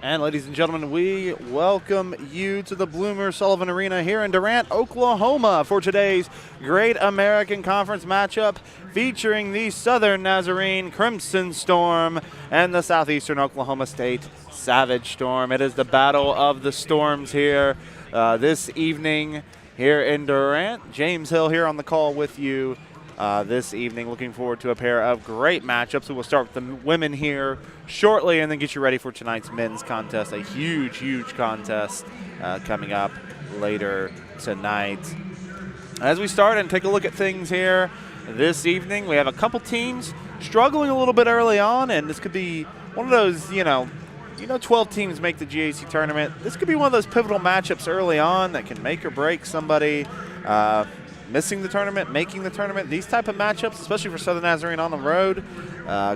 And ladies and gentlemen, we welcome you to the Bloomer Sullivan Arena here in Durant, Oklahoma for today's Great American Conference matchup featuring the Southern Nazarene Crimson Storm and the Southeastern Oklahoma State Savage Storm. It is the battle of the storms here this evening here in Durant. James Hill here on the call with you this evening. Looking forward to a pair of great matchups. We will start with the women here shortly and then get you ready for tonight's men's contest. A huge, huge contest coming up later tonight. As we start and take a look at things here this evening, we have a couple teams struggling a little bit early on, and this could be one of those, you know 12 teams make the GAC tournament. This could be one of those pivotal matchups early on that can make or break somebody missing the tournament, making the tournament. These type of matchups, especially for Southern Nazarene on the road,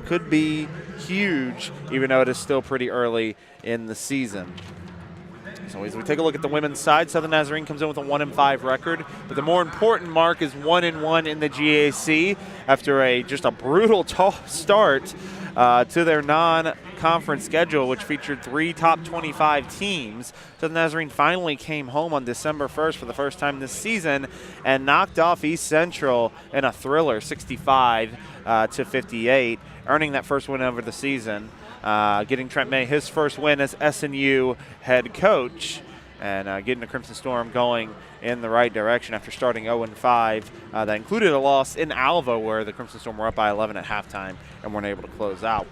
could be huge, even though it is still pretty early in the season. So as we take a look at the women's side, Southern Nazarene comes in with a 1-5 record, but the more important mark is 1-1 in the GAC after just a brutal start to their non-conference schedule, which featured 3 top 25 teams. Southern Nazarene finally came home on December 1st for the first time this season and knocked off East Central in a thriller, 65-58, earning that first win over the season, getting Trent May his first win as SNU head coach, and getting the Crimson Storm going in the right direction after starting 0-5. That included a loss in Alva where the Crimson Storm were up by 11 at halftime and weren't able to close out.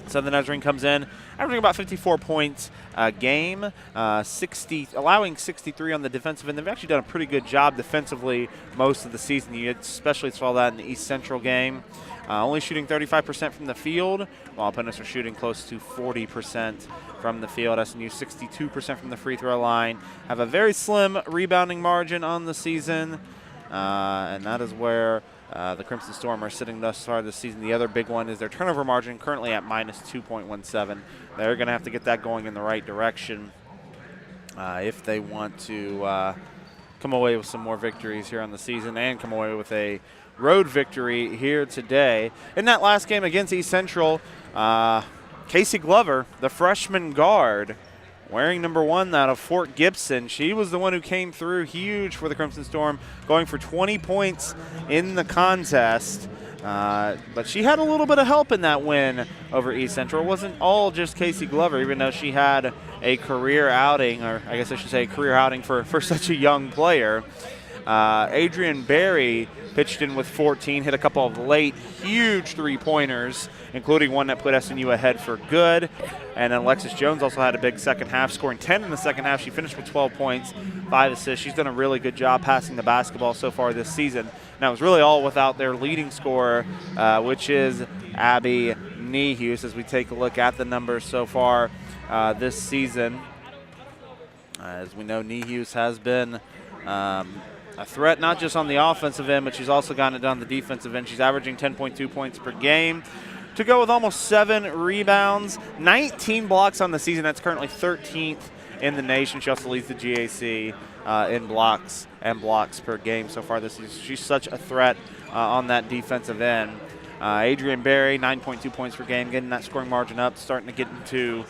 Southern Nazarene comes in averaging about 54 points a game, allowing 63 on the defensive end. They've actually done a pretty good job defensively most of the season. You especially saw that in the East Central game. Only shooting 35% from the field, while opponents are shooting close to 40% from the field. SNU 62% from the free throw line. Have a very slim rebounding margin on the season, and that is where the Crimson Storm are sitting thus far this season. The other big one is their turnover margin, currently at minus 2.17. They're going to have to get that going in the right direction if they want to come away with some more victories here on the season and come away with a road victory here today. In that last game against East Central, Casey Glover, the freshman guard, wearing number 1 out of Fort Gibson, she was the one who came through huge for the Crimson Storm, going for 20 points in the contest. But she had a little bit of help in that win over East Central. It wasn't all just Casey Glover, even though she had a career outing, or I guess I should say a career outing for such a young player. Adrian Berry pitched in with 14, hit a couple of late, huge three-pointers, including one that put SNU ahead for good. And then Alexis Jones also had a big second half, scoring 10 in the second half. She finished with 12 points, 5 assists. She's done a really good job passing the basketball so far this season. Now, it was really all without their leading scorer, which is Abby Nehus, as we take a look at the numbers so far this season. As we know, Nehus has been a threat not just on the offensive end, but she's also gotten it done on the defensive end. She's averaging 10.2 points per game to go with almost 7 rebounds, 19 blocks on the season. That's currently 13th in the nation. She also leads the GAC in blocks and blocks per game so far this season. She's such a threat on that defensive end. Adrian Berry, 9.2 points per game, getting that scoring margin up, starting to get into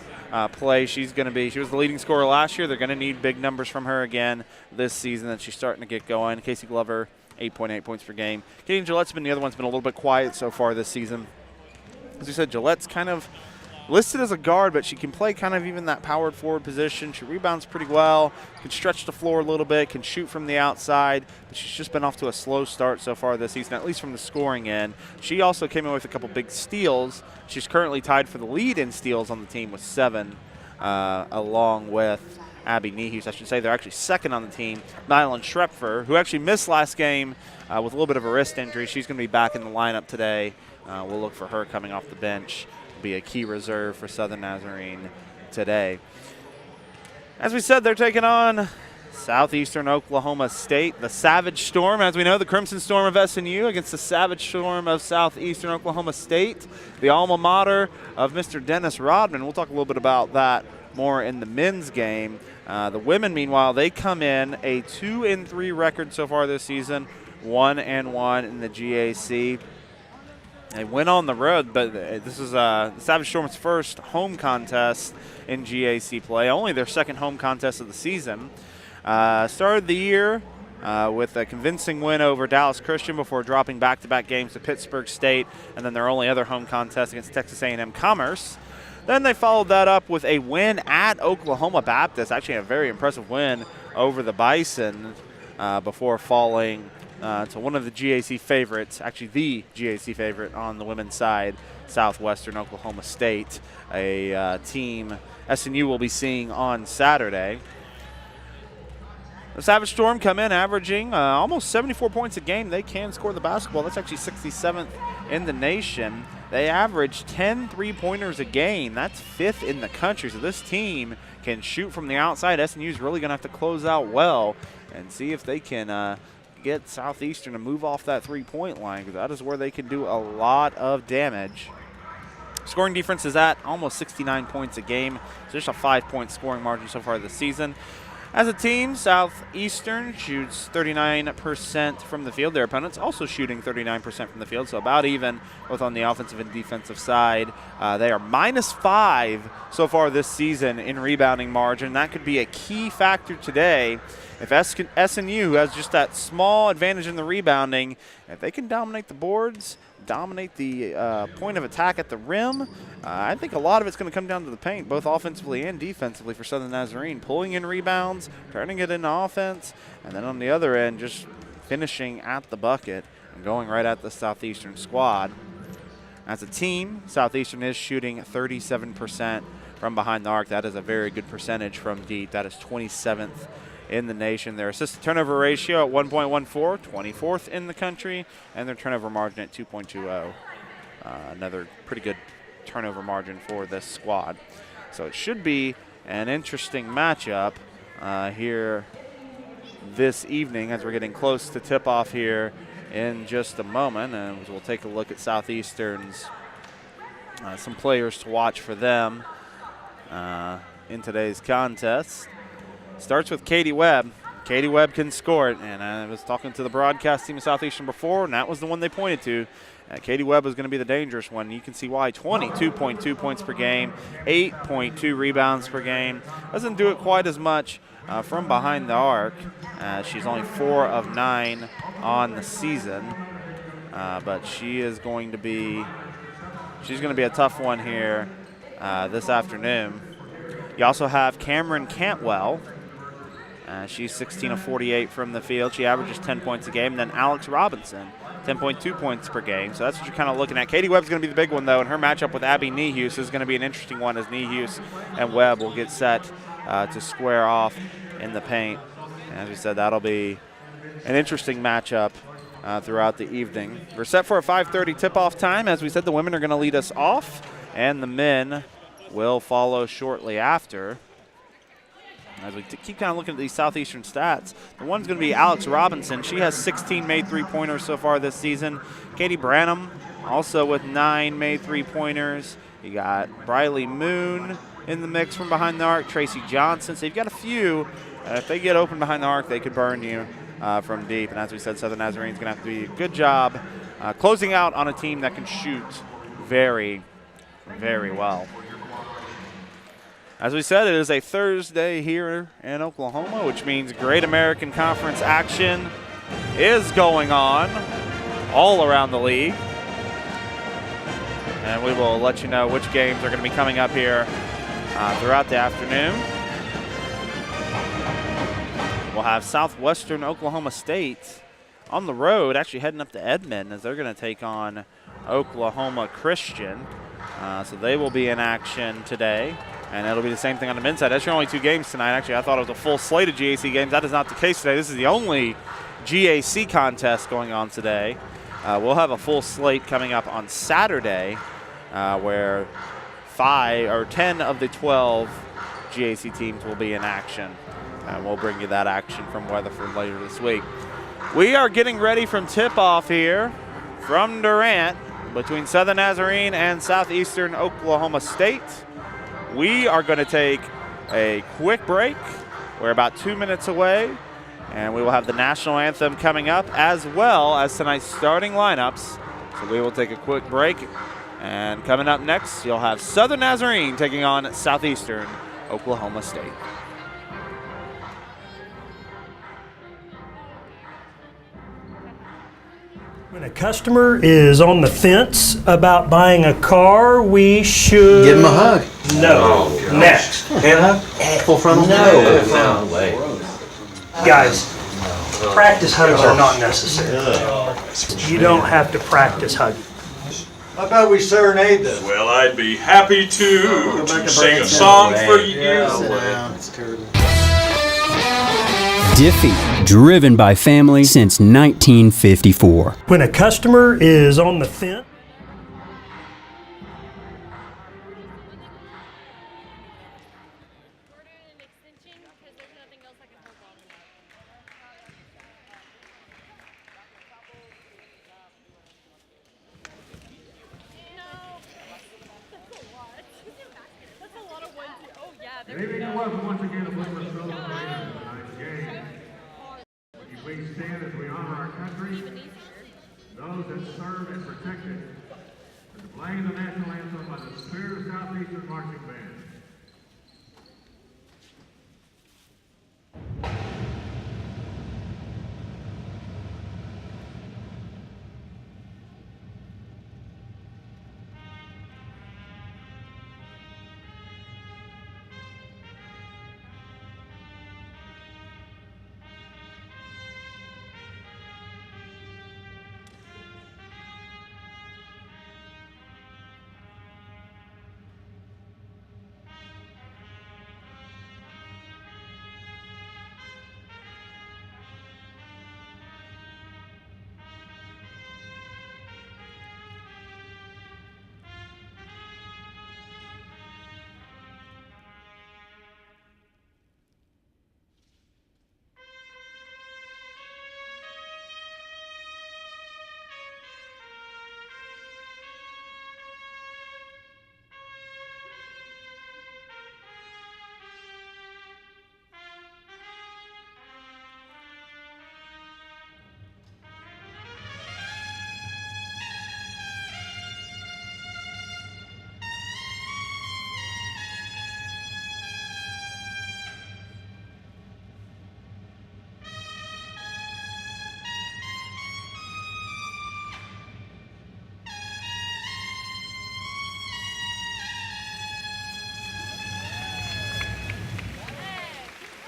play. She was the leading scorer last year. They're going to need big numbers from her again this season, and she's starting to get going. Casey Glover, 8.8 points per game. Katie Gillette's been the other one's been a little bit quiet so far this season. As you said, Gillette's kind of listed as a guard, but she can play kind of even that powered forward position. She rebounds pretty well, can stretch the floor a little bit, can shoot from the outside, but she's just been off to a slow start so far this season, at least from the scoring end. She also came in with a couple big steals. She's currently tied for the lead in steals on the team with 7, along with Abby Nehus. I should say they're actually second on the team. Nylan Schrepfer, who actually missed last game with a little bit of a wrist injury. She's going to be back in the lineup today. We'll look for her coming off the bench. Be a key reserve for Southern Nazarene today. As we said, they're taking on Southeastern Oklahoma State, the Savage Storm. As we know, the Crimson Storm of SNU against the Savage Storm of Southeastern Oklahoma State, the alma mater of Mr. Dennis Rodman. We'll talk a little bit about that more in the men's game. The women, meanwhile, they come in a 2-3 record so far this season, 1-1 in the GAC. They went on the road, but this is the Savage Storm's first home contest in GAC play, only their second home contest of the season. Started the year with a convincing win over Dallas Christian before dropping back-to-back games to Pittsburgh State, and then their only other home contest against Texas A&M Commerce. Then they followed that up with a win at Oklahoma Baptist, actually a very impressive win over the Bison before falling to one of the GAC favorites, actually the GAC favorite on the women's side, Southwestern Oklahoma State, a team SNU will be seeing on Saturday. The Savage Storm come in averaging almost 74 points a game. They can score the basketball. That's actually 67th in the nation. They average 10 three-pointers a game. That's 5th in the country. So this team can shoot from the outside. SNU is really going to have to close out well and see if they can get Southeastern to move off that three-point line, because that is where they can do a lot of damage. Scoring difference is at almost 69 points a game. So just a 5-point scoring margin so far this season. As a team, Southeastern shoots 39% from the field. Their opponents also shooting 39% from the field, so about even both on the offensive and defensive side. They are -5 so far this season in rebounding margin. That could be a key factor today. If SNU, who has just that small advantage in the rebounding, if they can dominate the boards, dominate the point of attack at the rim, I think a lot of it's going to come down to the paint, both offensively and defensively for Southern Nazarene, pulling in rebounds, turning it into offense, and then on the other end, just finishing at the bucket and going right at the Southeastern squad. As a team, Southeastern is shooting 37% from behind the arc. That is a very good percentage from deep. That is 27th in the nation. Their assist-to-turnover ratio at 1.14, 24th in the country, and their turnover margin at 2.20. Another pretty good turnover margin for this squad. So it should be an interesting matchup here this evening as we're getting close to tip-off here in just a moment, and we'll take a look at Southeastern's some players to watch for them in today's contest. Starts with Katie Webb. Katie Webb can score it, and I was talking to the broadcast team of Southeastern before, and that was the one they pointed to. Katie Webb was going to be the dangerous one. You can see why. 22.2 points per game, 8.2 rebounds per game. Doesn't do it quite as much from behind the arc. She's only 4 of 9 on the season, but she's going to be a tough one here this afternoon. You also have Cameron Cantwell. She's 16 of 48 from the field. She averages 10 points a game. And then Alex Robinson, 10.2 points per game. So that's what you're kind of looking at. Katie Webb's going to be the big one, though, and her matchup with Abby Niehus is going to be an interesting one, as Niehus and Webb will get set to square off in the paint. And as we said, that'll be an interesting matchup throughout the evening. We're set for a 5:30 tip-off time. As we said, the women are going to lead us off, and the men will follow shortly after. As we keep kind of looking at these Southeastern stats, the one's going to be Alex Robinson. She has 16 made three-pointers so far this season. Katie Branham also with 9 made three-pointers. You got Briley Moon in the mix from behind the arc, Tracy Johnson. So you've got a few. If they get open behind the arc, they could burn you from deep. And as we said, Southern Nazarene's going to have to do a good job closing out on a team that can shoot very, very well. As we said, it is a Thursday here in Oklahoma, which means Great American Conference action is going on all around the league. And we will let you know which games are going to be coming up here throughout the afternoon. We'll have Southwestern Oklahoma State on the road, actually heading up to Edmond, as they're going to take on Oklahoma Christian. So they will be in action today. And it'll be the same thing on the men's side. That's your only 2 games tonight. Actually, I thought it was a full slate of GAC games. That is not the case today. This is the only GAC contest going on today. We'll have a full slate coming up on Saturday where 10 of the 12 GAC teams will be in action. And we'll bring you that action from Weatherford later this week. We are getting ready from tip-off here from Durant between Southern Nazarene and Southeastern Oklahoma State. We are going to take a quick break. We're about 2 minutes away. And we will have the national anthem coming up as well as tonight's starting lineups. So we will take a quick break. And coming up next, you'll have Southern Nazarene taking on Southeastern Oklahoma State. When a customer is on the fence about buying a car, we should give them a hug. No. Oh, next. And full frontal? No way. Guys, practice hugs are not necessary. You don't have to practice hugging. How about we serenade them? Well, I'd be happy to sing a song for you. Diffie, driven by family since 1954. When a customer is on the fence. Good evening and welcome once again to Woodward celebration of tonight's game. Would you please stand as we honor our country, those that serve and protect it, and playing the national anthem by the Spirit of Southeastern Marching Band.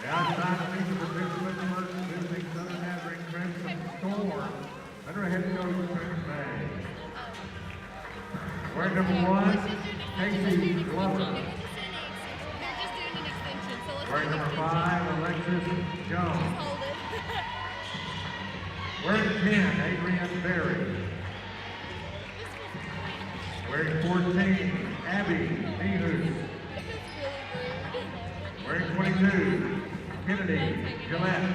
Outside the league of the Pittsburgh visiting Southern Nazarene Crimson Storm under head coach Trent May. Wearing number 1, Casey Glover. Wearing number 5, Alexis Jones. Wearing 10, Adrian Berry. Wearing 14, Abby Nehus. Wearing 22, Kennedy Gillette.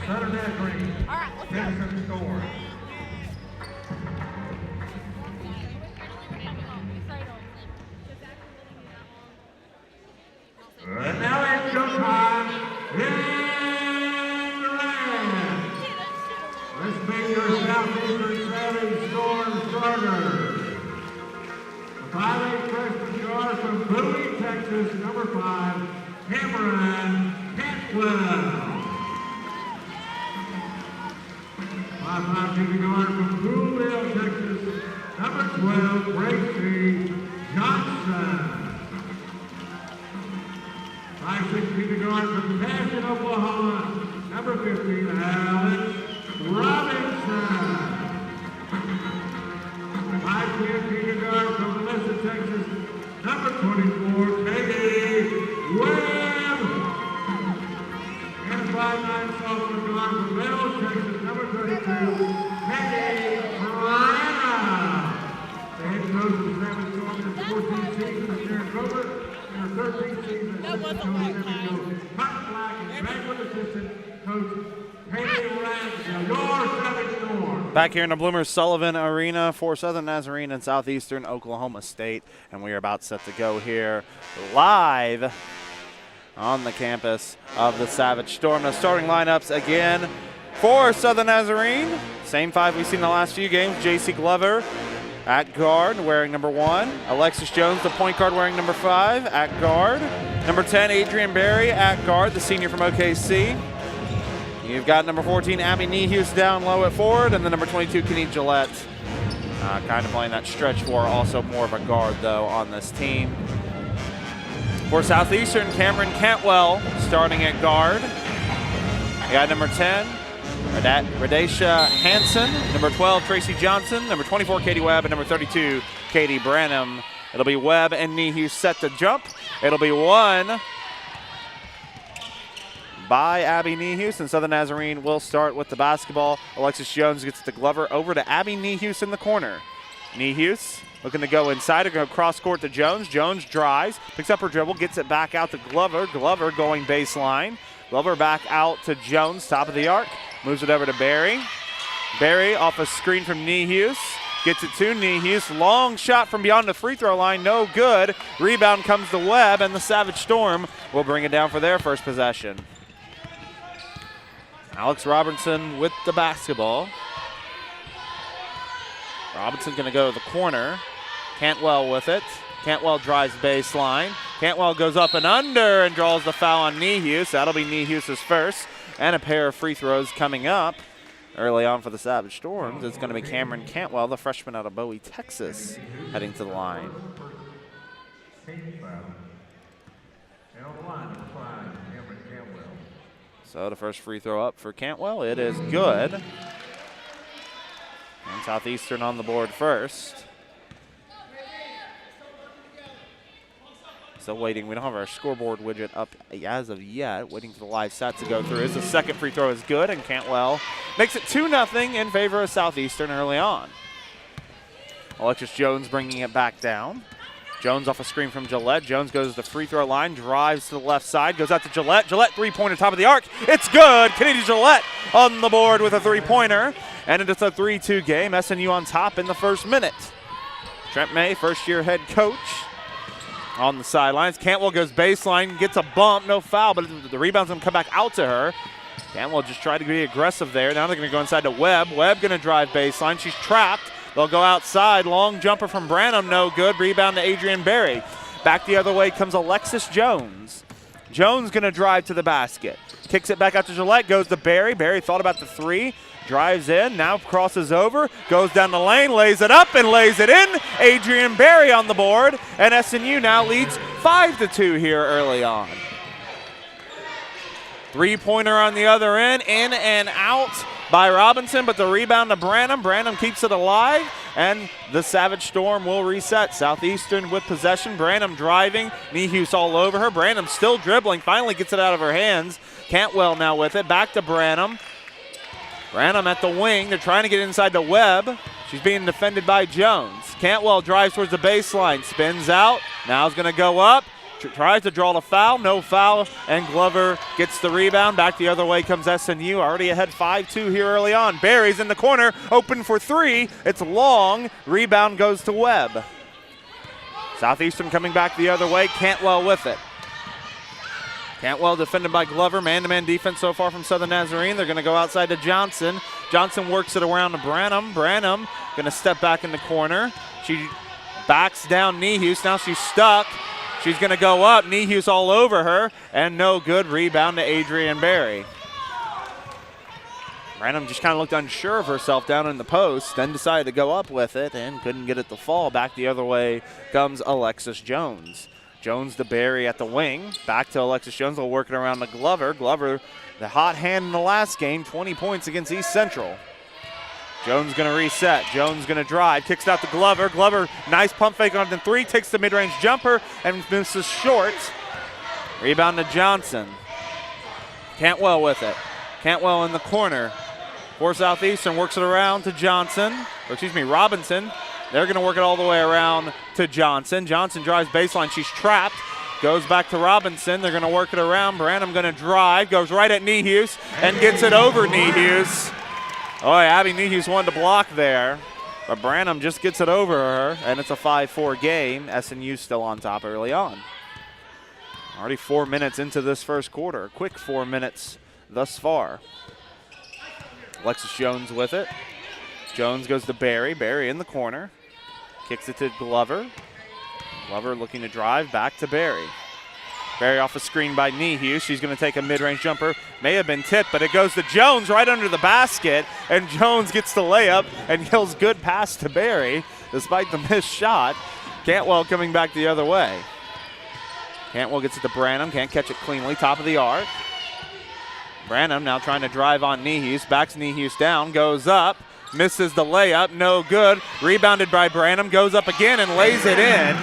Southern Nazarene, Crimson Storm. And now it's showtime in Durant. Let's make your Southeastern Southern Storm starters. 5'8" freshman guard from Bowie, Texas, number 5, Cameron Cantwell. 5'5" junior guard from Booleville, Texas, number 12, Gracie Johnson. 5'6" junior guard from Passion, Oklahoma, number 15, Alex Robinson. 5'10" junior guard from Melissa, Texas, number 24, Katie Webb. And 5'9" sophomore guard from Meadows, Texas, number 32, Katie Morana. The head coach of the Savage Storm in his 14th season is Sharon Grover, and her 13th season as assistant coach, Cotton Black, and graduate assistant coach, Katie Ransdale. Your Savage Storm. Back here in the Bloomer Sullivan Arena for Southern Nazarene and Southeastern Oklahoma State, and we are about set to go here live on the campus of the Savage Storm. The starting lineups again for Southern Nazarene, same five we've seen in the last few games. J.C. Glover at guard wearing number 1. Alexis Jones, the point guard, wearing number 5 at guard. Number 10, Adrian Berry at guard, the senior from OKC. You've got number 14, Abby Nehus down low at forward, and the number 22, Kenny Gillette, kind of playing that stretch 4, also more of a guard, though, on this team. For Southeastern, Cameron Cantwell starting at guard. You got number 10, Radesha Hansen, number 12, Tracy Johnson, number 24, Katie Webb, and number 32, Katie Branham. It'll be Webb and Nehus set to jump. It'll be 1 by Abby Nehus, and Southern Nazarene will start with the basketball. Alexis Jones gets the Glover over to Abby Nehus in the corner. Nehus looking to go inside, to go cross court to Jones. Jones drives, picks up her dribble, gets it back out to Glover. Glover going baseline. Glover back out to Jones, top of the arc. Moves it over to Berry. Berry off a screen from Nehus. Gets it to Nehus. Long shot from beyond the free throw line, no good. Rebound comes to Webb, and the Savage Storm will bring it down for their first possession. Alex Robertson with the basketball. Robinson going to go to the corner. Cantwell with it. Cantwell drives baseline. Cantwell goes up and under and draws the foul on Nehus. That'll be Nehus' first. And a pair of free throws coming up early on for the Savage Storms. It's going to be Cameron Cantwell, the freshman out of Bowie, Texas, heading to the line. So the first free throw up for Cantwell. It is good. And Southeastern on the board first. Still waiting. We don't have our scoreboard widget up as of yet. Waiting for the live stat to go through. As the second free throw is good, and Cantwell makes it 2-0 in favor of Southeastern early on. Alexis Jones bringing it back down. Jones off a screen from Gillette. Jones goes to the free throw line, drives to the left side, goes out to Gillette. Gillette three-pointer, top of the arc. It's good. Kennedy Gillette on the board with a three-pointer. And it's a 3-2 game. SNU on top in the first minute. Trent May, first-year head coach, on the sidelines. Cantwell goes baseline, gets a bump, no foul, but the rebound's going to come back out to her. Cantwell just tried to be aggressive there. Now they're going to go inside to Webb. Webb going to drive baseline. She's trapped. They'll go outside. Long jumper from Branham, no good. Rebound to Adrian Berry. Back the other way comes Alexis Jones. Jones going to drive to the basket. Kicks it back out to Gillette, goes to Berry. Berry thought about the three. Drives in, now crosses over, goes down the lane, lays it up and lays it in. Adrian Berry on the board, and SNU now leads 5-2 here early on. Three-pointer on the other end, in and out by Robinson, but the rebound to Branham. Branham keeps it alive, and the Savage Storm will reset. Southeastern with possession. Branham driving, Nehus all over her. Branham still dribbling, finally gets it out of her hands. Cantwell now with it, back to Branham. Branham at the wing. They're trying to get inside to Webb. She's being defended by Jones. Cantwell drives towards the baseline, spins out. Now is going to go up. Tries to draw the foul. No foul. And Glover gets the rebound. Back the other way comes SNU. Already ahead 5-2 here early on. Berry's in the corner. Open for three. It's long. Rebound goes to Webb. Southeastern coming back the other way. Cantwell with it. Cantwell defended by Glover. Man-to-man defense so far from Southern Nazarene. They're going to go outside to Johnson. Johnson works it around to Branham. Branham going to step back in the corner. She backs down Nehus. Now she's stuck. She's going to go up. Nehus all over her. And no good. Rebound to Adrian Berry. Branham just kind of looked unsure of herself down in the post, then decided to go up with it and couldn't get it to fall. Back the other way comes Alexis Jones. Jones to Berry at the wing. Back to Alexis Jones. They'll work it around to Glover. Glover, the hot hand in the last game, 20 points against East Central. Jones going to reset. Jones going to drive. Kicks out to Glover. Glover, nice pump fake on the three. Takes the mid-range jumper and misses short. Rebound to Johnson. Cantwell with it. Cantwell in the corner for Southeastern. Works it around to Robinson. They're going to work it all the way around to Johnson. Johnson drives baseline. She's trapped. Goes back to Robinson. They're going to work it around. Branham going to drive. Goes right at Nehus and gets it over Nehus. Oh, Abby Nehus wanted to block there, but Branham just gets it over her, and it's a 5-4 game. SNU still on top early on. Already 4 minutes into this first quarter. A quick 4 minutes thus far. Alexis Jones with it. Jones goes to Barry. Barry in the corner. Kicks it to Glover. Glover looking to drive back to Barry. Barry off a screen by Nehus. She's going to take a mid-range jumper. May have been tipped, but it goes to Jones right under the basket, and Jones gets the layup and yells good pass to Barry despite the missed shot. Cantwell coming back the other way. Cantwell gets it to Branham. Can't catch it cleanly. Top of the arc. Branham now trying to drive on Nehus. Backs Nehus down. Goes up. Misses the layup. No good. Rebounded by Branham. Goes up again and lays it in.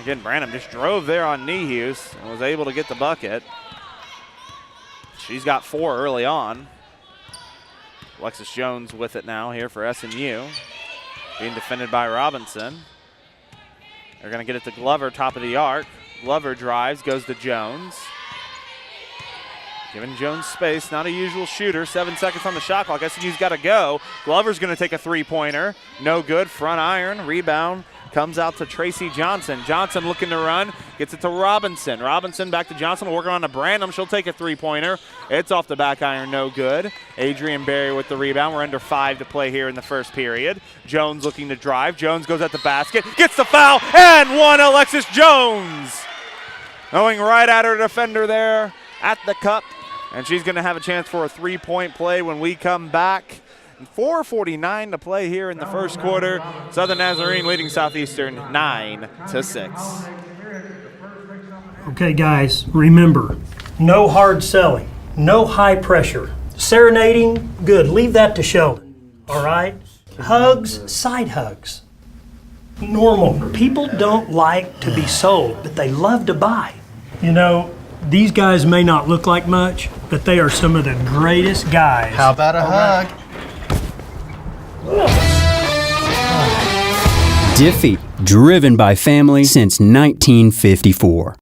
Again, Branham just drove there on Nehus and was able to get the bucket. She's got 4 early on. Alexis Jones with it now here for SNU. Being defended by Robinson. They're going to get it to Glover, top of the arc. Glover drives, goes to Jones. Giving Jones space, not a usual shooter. 7 seconds on the shot clock. SNU's got to go. Glover's going to take a three-pointer. No good. Front iron. Rebound comes out to Tracy Johnson. Johnson looking to run. Gets it to Robinson. Robinson back to Johnson. Working on to Branham. She'll take a three-pointer. It's off the back iron. No good. Adrian Berry with the rebound. We're under 5 to play here in the first period. Jones looking to drive. Jones goes at the basket. Gets the foul. And one. Alexis Jones. Going right at her defender there at the cup. And she's going to have a chance for a three-point play when we come back. 4:49 to play here in the first quarter. Southern Nazarene leading Southeastern 9-6. Okay, guys, remember, no hard selling, no high pressure. Serenading, good. Leave that to Sheldon, all right? Hugs, side hugs. Normal. People don't like to be sold, but they love to buy. You know, these guys may not look like much, but they are some of the greatest guys. How about a hug? Diffie, driven by family since 1954.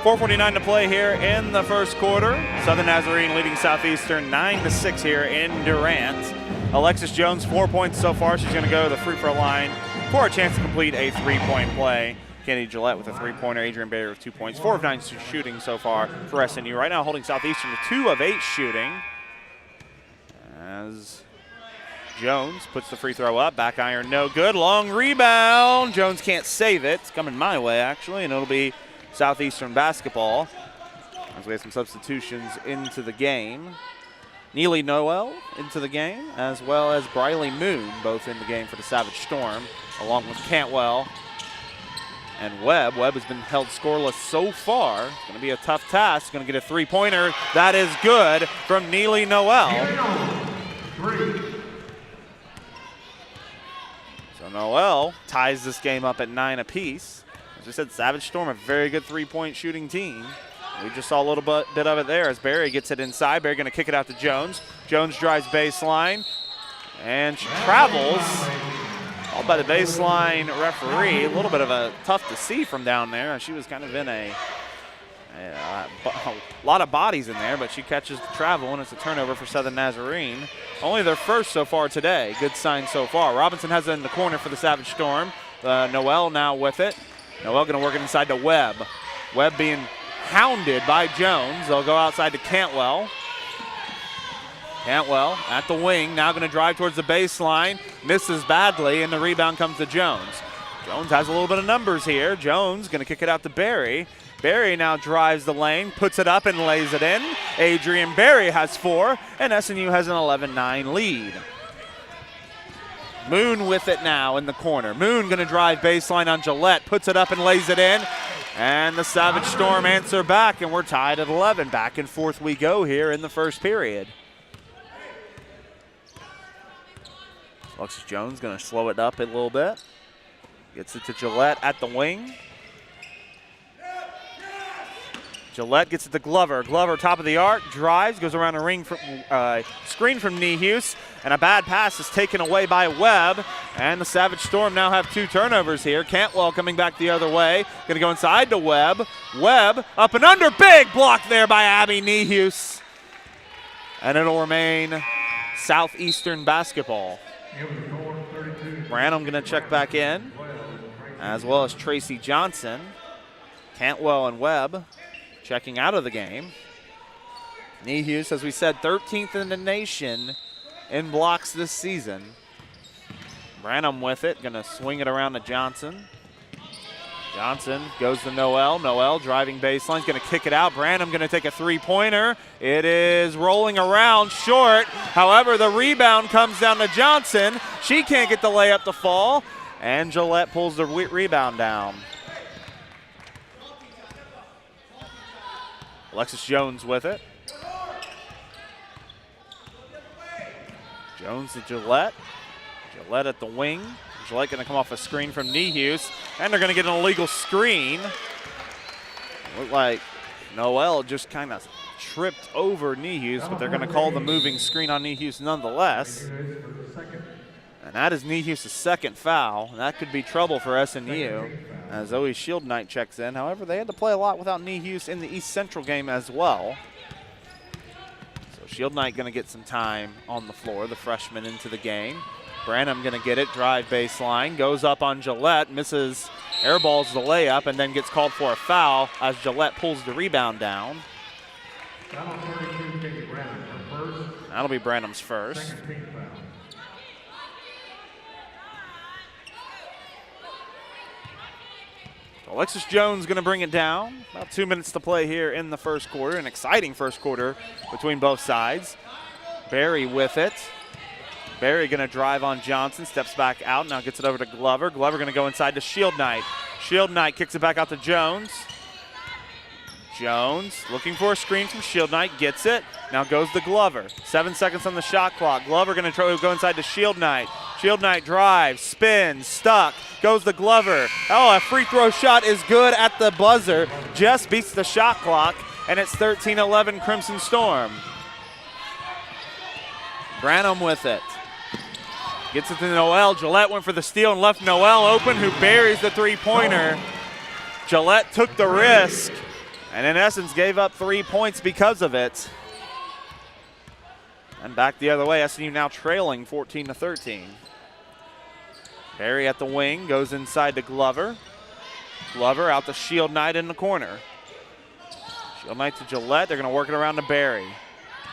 .449 to play here in the first quarter. Southern Nazarene leading Southeastern 9-6 here in Durant. Alexis Jones, 4 points so far. She's going to go to the free throw line for a chance to complete a three-point play. Kennedy Gillette with a three-pointer. Adrian Bader with 2 points. 4 of 9 shooting so far for SNU. Right now holding Southeastern to 2 of 8 shooting. As Jones puts the free throw up. Back iron, no good. Long rebound. Jones can't save it. It's coming my way, actually, and it'll be Southeastern basketball as we have some substitutions into the game. Neely Noel into the game, as well as Briley Moon, both in the game for the Savage Storm, along with Cantwell and Webb. Webb has been held scoreless so far. It's going to be a tough task. Going to get a three-pointer. That is good from Neely Noel. So Noel ties this game up at 9 apiece. As I said, Savage Storm, a very good three-point shooting team. We just saw a little bit of it there as Barry gets it inside. Barry going to kick it out to Jones. Jones drives baseline, and she travels. Called by the baseline referee. A little bit of a tough to see from down there. She was kind of in a lot of bodies in there, but she catches the travel, and it's a turnover for Southern Nazarene. Only their first so far today. Good sign so far. Robinson has it in the corner for the Savage Storm. Noel now with it. Noel going to work it inside to Webb. Webb being hounded by Jones. They'll go outside to Cantwell. Cantwell at the wing, now going to drive towards the baseline. Misses badly, and the rebound comes to Jones. Jones has a little bit of numbers here. Jones going to kick it out to Barry. Berry now drives the lane, puts it up and lays it in. Adrian Berry has 4, and SNU has an 11-9 lead. Moon with it now in the corner. Moon going to drive baseline on Gillette, puts it up and lays it in. And the Savage Storm answer back, and we're tied at 11. Back and forth we go here in the first period. Alexis Jones going to slow it up a little bit. Gets it to Gillette at the wing. Gillette gets it to Glover. Glover, top of the arc, drives, goes around a ring from, screen from Nehus, and a bad pass is taken away by Webb. And the Savage Storm now have 2 turnovers here. Cantwell coming back the other way. Going to go inside to Webb. Webb up and under. Big block there by Abby Nehus. And it'll remain Southeastern basketball. Branham going to check back in, as well as Tracy Johnson. Cantwell and Webb checking out of the game. Nehus, as we said, 13th in the nation in blocks this season. Branham with it, going to swing it around to Johnson. Johnson goes to Noel. Noel driving baseline, going to kick it out. Branham going to take a 3-pointer. It is rolling around short. However, the rebound comes down to Johnson. She can't get the layup to fall, and Gillette pulls the rebound down. Alexis Jones with it. Jones to Gillette. Gillette at the wing. Gillette going to come off a screen from Nehus, and they're going to get an illegal screen. Looked like Noel just kind of tripped over Nehus, but they're going to call the moving screen on Nehus nonetheless. And that is Nehus' second foul. That could be trouble for SNU as Zoe Shield Knight checks in. However, they had to play a lot without Nehus in the East Central game as well. So Shield Knight going to get some time on the floor, the freshman into the game. Branham going to get it, drive baseline, goes up on Gillette, misses, airballs the layup, and then gets called for a foul as Gillette pulls the rebound down. That'll be Branham's first. Alexis Jones going to bring it down. About 2 minutes to play here in the first quarter. An exciting first quarter between both sides. Berry with it. Berry going to drive on Johnson, steps back out, now gets it over to Glover. Glover going to go inside to Shield Knight. Shield Knight kicks it back out to Jones. Jones looking for a screen from Shield Knight, gets it. Now goes to Glover. 7 seconds on the shot clock. Glover going to try to go inside to Shield Knight. Shield Knight drives, spins, stuck, goes to Glover. Oh, a free throw shot is good at the buzzer. Just beats the shot clock, and it's 13-11 Crimson Storm. Branham with it. Gets it to Noel. Gillette went for the steal and left Noel open, who buries the 3-pointer. Gillette took the risk and in essence gave up 3 points because of it. And back the other way, SNU now trailing 14-13. Berry at the wing, goes inside to Glover. Glover out to Shield Knight in the corner. Shield Knight to Gillette. They're going to work it around to Berry.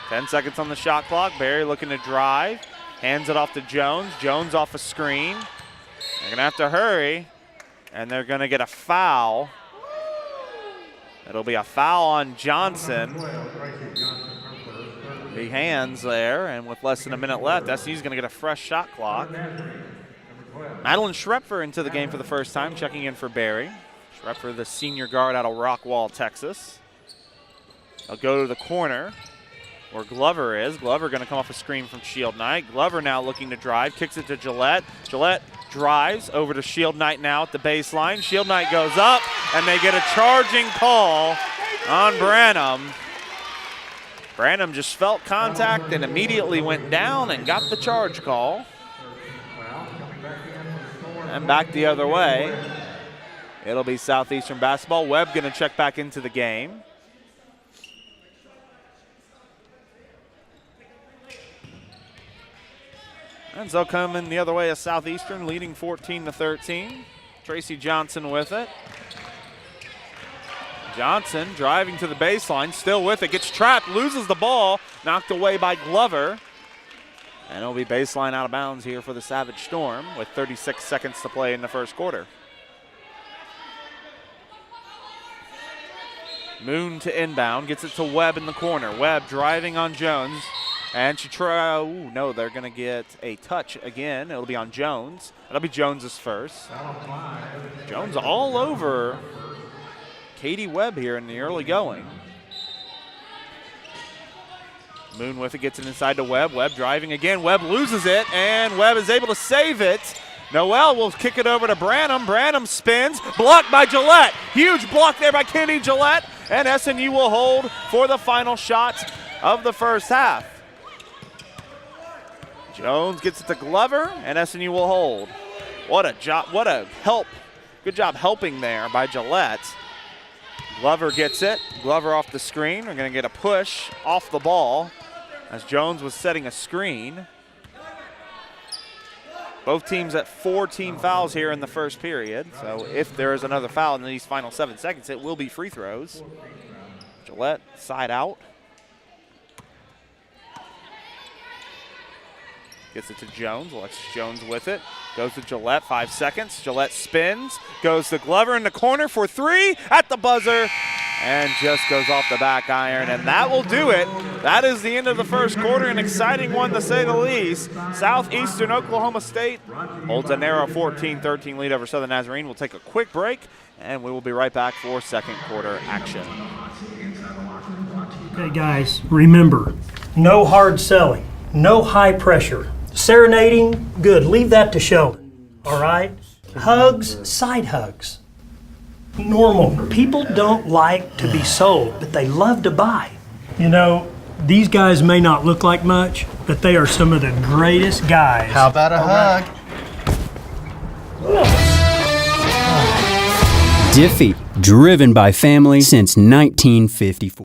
10 seconds on the shot clock. Berry looking to drive. Hands it off to Jones. Jones off a screen. They're going to have to hurry, and they're going to get a foul. It'll be a foul on Johnson. The hands there, and with less than a minute left, SNU's going to get a fresh shot clock. Madeline Schrepfer into the game for the first time, checking in for Berry. Schrepfer, the senior guard out of Rockwall, Texas. They'll go to the corner where Glover is. Glover going to come off a screen from Shield Knight. Glover now looking to drive, kicks it to Gillette. Gillette drives over to Shield Knight now at the baseline. Shield Knight goes up, and they get a charging call on Branham. Branham just felt contact and immediately went down and got the charge call. And back the other way, it'll be Southeastern basketball. Webb going to check back into the game. And so coming the other way is Southeastern, leading 14-13. Tracy Johnson with it. Johnson driving to the baseline, still with it, gets trapped, loses the ball, knocked away by Glover. And it'll be baseline out of bounds here for the Savage Storm with 36 seconds to play in the first quarter. Moon to inbound, gets it to Webb in the corner. Webb driving on Jones, and she no, they're going to get a touch again. It'll be on Jones. It'll be Jones's first. Jones all over Katie Webb here in the early going. Moon with it, gets it inside to Webb. Webb driving again. Webb loses it, and Webb is able to save it. Noel will kick it over to Branham. Branham spins, blocked by Gillette. Huge block there by Kenny Gillette, and SNU will hold for the final shot of the first half. Jones gets it to Glover, and SNU will hold. What a job, what a help. Good job helping there by Gillette. Glover gets it. Glover off the screen. We're going to get a push off the ball as Jones was setting a screen. Both teams at 4 team fouls here in the first period. So if there is another foul in these final 7 seconds, it will be free throws. Gillette side out. Gets it to Jones. Alexis Jones with it. Goes to Gillette, 5 seconds. Gillette spins, goes to Glover in the corner for 3 at the buzzer, and just goes off the back iron, and that will do it. That is the end of the first quarter, an exciting one to say the least. Southeastern Oklahoma State holds a narrow 14-13 lead over Southern Nazarene. We'll take a quick break, and we will be right back for second quarter action. Okay, guys, remember, no hard selling, no high pressure. Serenading, good. Leave that to Sheldon. All right? Hugs, side hugs. Normal. People don't like to be sold, but they love to buy. You know, these guys may not look like much, but they are some of the greatest guys. How about a hug? Diffie, driven by family since 1954.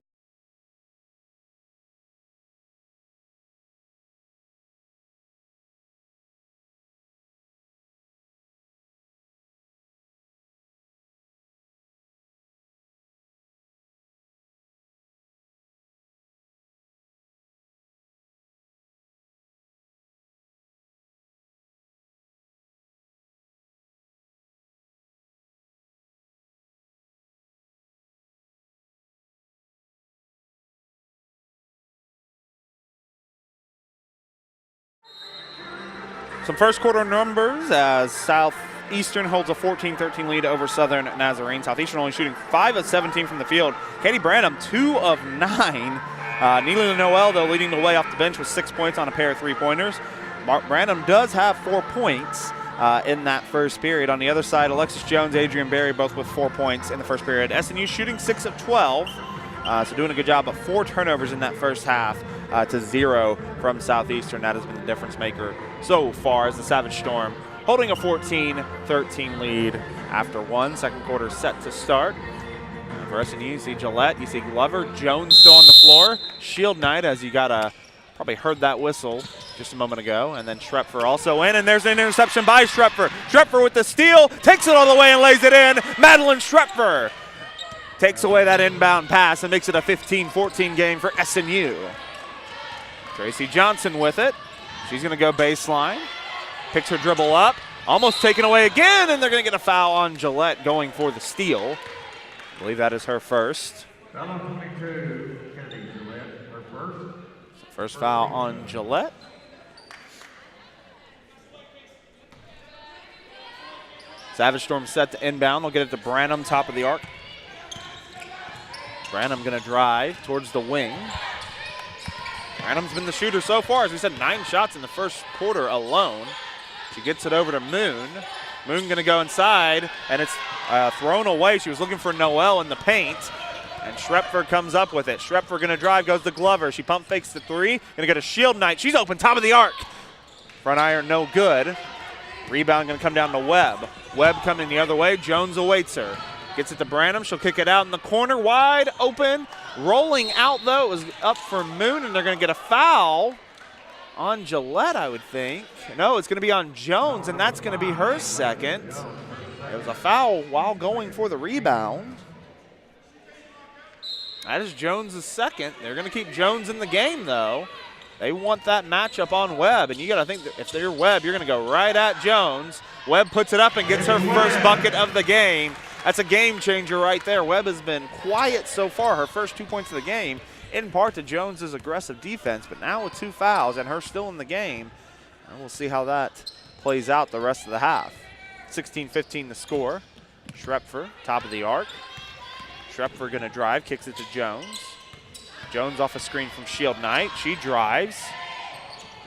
Some first quarter numbers as Southeastern holds a 14-13 lead over Southern Nazarene. Southeastern only shooting 5 of 17 from the field. Katie Branham, 2 of 9. Neely Noel, though, leading the way off the bench with 6 points on a pair of three-pointers. Branham does have 4 points in that first period. On the other side, Alexis Jones, Adrian Berry, both with 4 points in the first period. SNU shooting 6 of 12, so doing a good job, but 4 turnovers in that first half to 0 from Southeastern. That has been the difference maker so far as the Savage Storm holding a 14-13 lead after 1. Second quarter set to start. And for SNU, you see Gillette, you see Glover, Jones still on the floor. Shield night, as you probably heard that whistle just a moment ago. And then Schrepfer also in, and there's an interception by Schrepfer. Schrepfer with the steal, takes it all the way and lays it in. Madeline Schrepfer takes away that inbound pass and makes it a 15-14 game for SNU. Tracy Johnson with it. She's going to go baseline. Picks her dribble up. Almost taken away again, and they're going to get a foul on Gillette going for the steal. I believe that is her first. Foul 22, Kennedy Gillette, her first. First foul on Gillette. Savage Storm set to inbound. They'll get it to Branham, top of the arc. Branham going to drive towards the wing. Branham's been the shooter so far. As we said, 9 shots in the first quarter alone. She gets it over to Moon. Moon going to go inside, and it's thrown away. She was looking for Noel in the paint, and Schrepfer comes up with it. Schrepfer going to drive, goes to Glover. She pump fakes the 3. Going to get a shield night. She's open, top of the arc. Front iron, no good. Rebound going to come down to Webb. Webb coming the other way. Jones awaits her. Gets it to Branham. She'll kick it out in the corner, wide open. Rolling out, though, it was up for Moon, and they're going to get a foul on Gillette, I would think. No, it's going to be on Jones, and that's going to be her second. It was a foul while going for the rebound. That is Jones' second. They're going to keep Jones in the game, though. They want that matchup on Webb, and you got to think that if they're Webb, you're going to go right at Jones. Webb puts it up and gets her first bucket of the game. That's a game changer right there. Webb has been quiet so far, her first 2 points of the game, in part to Jones's aggressive defense, but now with 2 fouls and her still in the game, and we'll see how that plays out the rest of the half. 16-15 the score. Schrepfer, top of the arc. Schrepfer going to drive, kicks it to Jones. Jones off a screen from Shield Knight. She drives,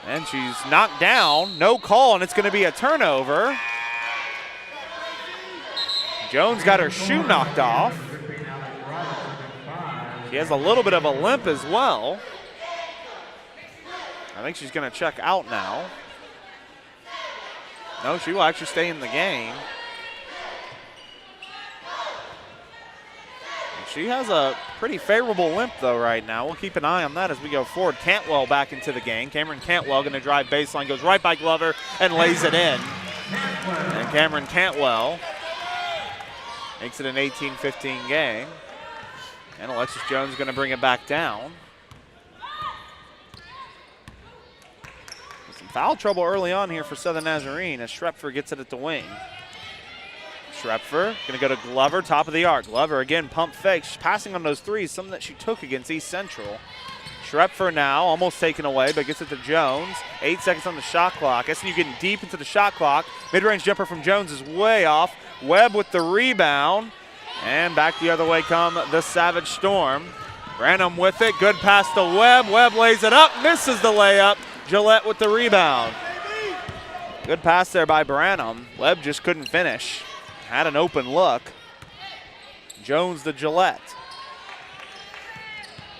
and she's knocked down. No call, and it's going to be a turnover. Jones got her shoe knocked off. She has a little bit of a limp as well. I think she's going to check out now. No, she will actually stay in the game. She has a pretty favorable limp, though, right now. We'll keep an eye on that as we go forward. Cantwell back into the game. Cameron Cantwell going to drive baseline, goes right by Glover and lays it in. And Cameron Cantwell makes it an 18-15 game. And Alexis Jones going to bring it back down. Some foul trouble early on here for Southern Nazarene as Schrepfer gets it at the wing. Schrepfer going to go to Glover, top of the arc. Glover again, pump fake. She's passing on those threes, something that she took against East Central. Schrepfer now almost taken away, but gets it to Jones. 8 seconds on the shot clock. SNU getting deep into the shot clock. Mid-range jumper from Jones is way off. Webb with the rebound. And back the other way come the Savage Storm. Branham with it. Good pass to Webb. Webb lays it up, misses the layup. Gillette with the rebound. Good pass there by Branham. Webb just couldn't finish. Had an open look. Jones to Gillette.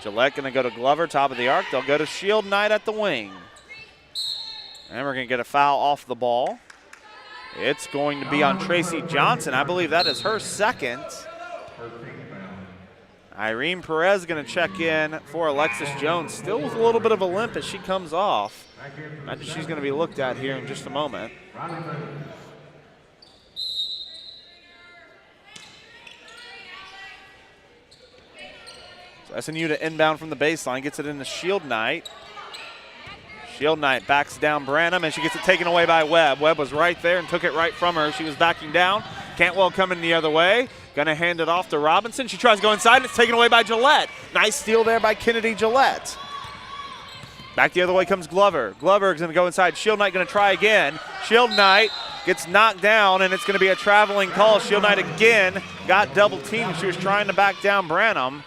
Gillette going to go to Glover, top of the arc. They'll go to Shield Knight at the wing. And we're going to get a foul off the ball. It's going to be on Tracy Johnson. I believe that is her second. Irene Perez going to check in for Alexis Jones. Still with a little bit of a limp as she comes off. Imagine she's going to be looked at here in just a moment. SNU to inbound from the baseline, gets it into Shield Knight. Shield Knight backs down Branham, and she gets it taken away by Webb. Webb was right there and took it right from her. She was backing down. Cantwell coming the other way. Gonna hand it off to Robinson. She tries to go inside, and it's taken away by Gillette. Nice steal there by Kennedy Gillette. Back the other way comes Glover. Glover is gonna go inside. Shield Knight gonna try again. Shield Knight gets knocked down, and it's gonna be a traveling call. Shield Knight again got double teamed. She was trying to back down Branham,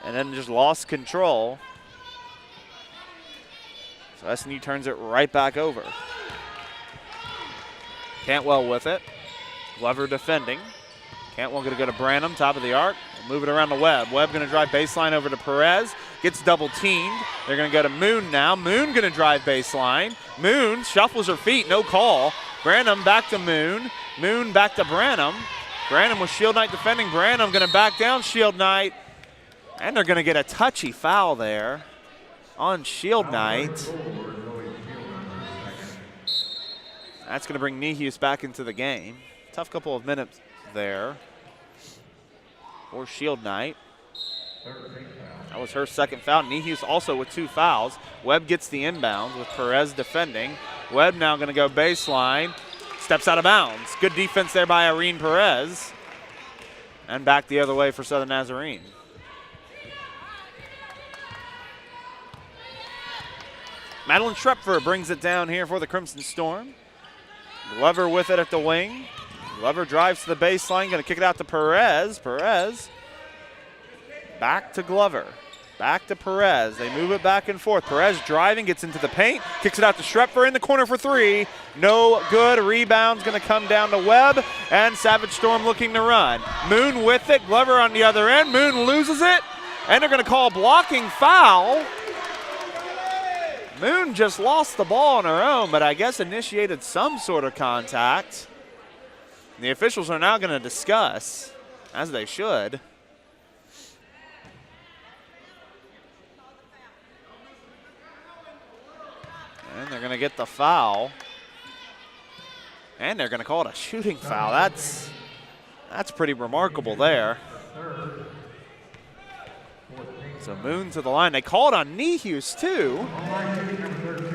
and then just lost control. So SNU turns it right back over. Cantwell with it. Glover defending. Cantwell going to go to Branham, top of the arc. Move it around to Webb. Webb going to drive baseline over to Perez. Gets double teamed. They're going to go to Moon now. Moon going to drive baseline. Moon shuffles her feet, no call. Branham back to Moon. Moon back to Branham. Branham with Shield Knight defending. Branham going to back down Shield Knight. And they're going to get a touchy foul there on Shield Knight. That's going to bring Nehus back into the game. Tough couple of minutes there for Shield Knight. That was her second foul. Nehus also with 2 fouls. Webb gets the inbounds with Perez defending. Webb now going to go baseline. Steps out of bounds. Good defense there by Irene Perez. And back the other way for Southern Nazarene. Madeline Schrepfer brings it down here for the Crimson Storm. Glover with it at the wing. Glover drives to the baseline, going to kick it out to Perez. Perez back to Glover. Back to Perez. They move it back and forth. Perez driving, gets into the paint, kicks it out to Schrepfer in the corner for 3. No good. Rebound's going to come down to Webb, and Savage Storm looking to run. Moon with it. Glover on the other end. Moon loses it, and they're going to call a blocking foul. Moon just lost the ball on her own, but I guess initiated some sort of contact. And the officials are now going to discuss, as they should. And they're going to get the foul. And they're going to call it a shooting foul. That's pretty remarkable there. So Moon to the line. They call it on Nehus too.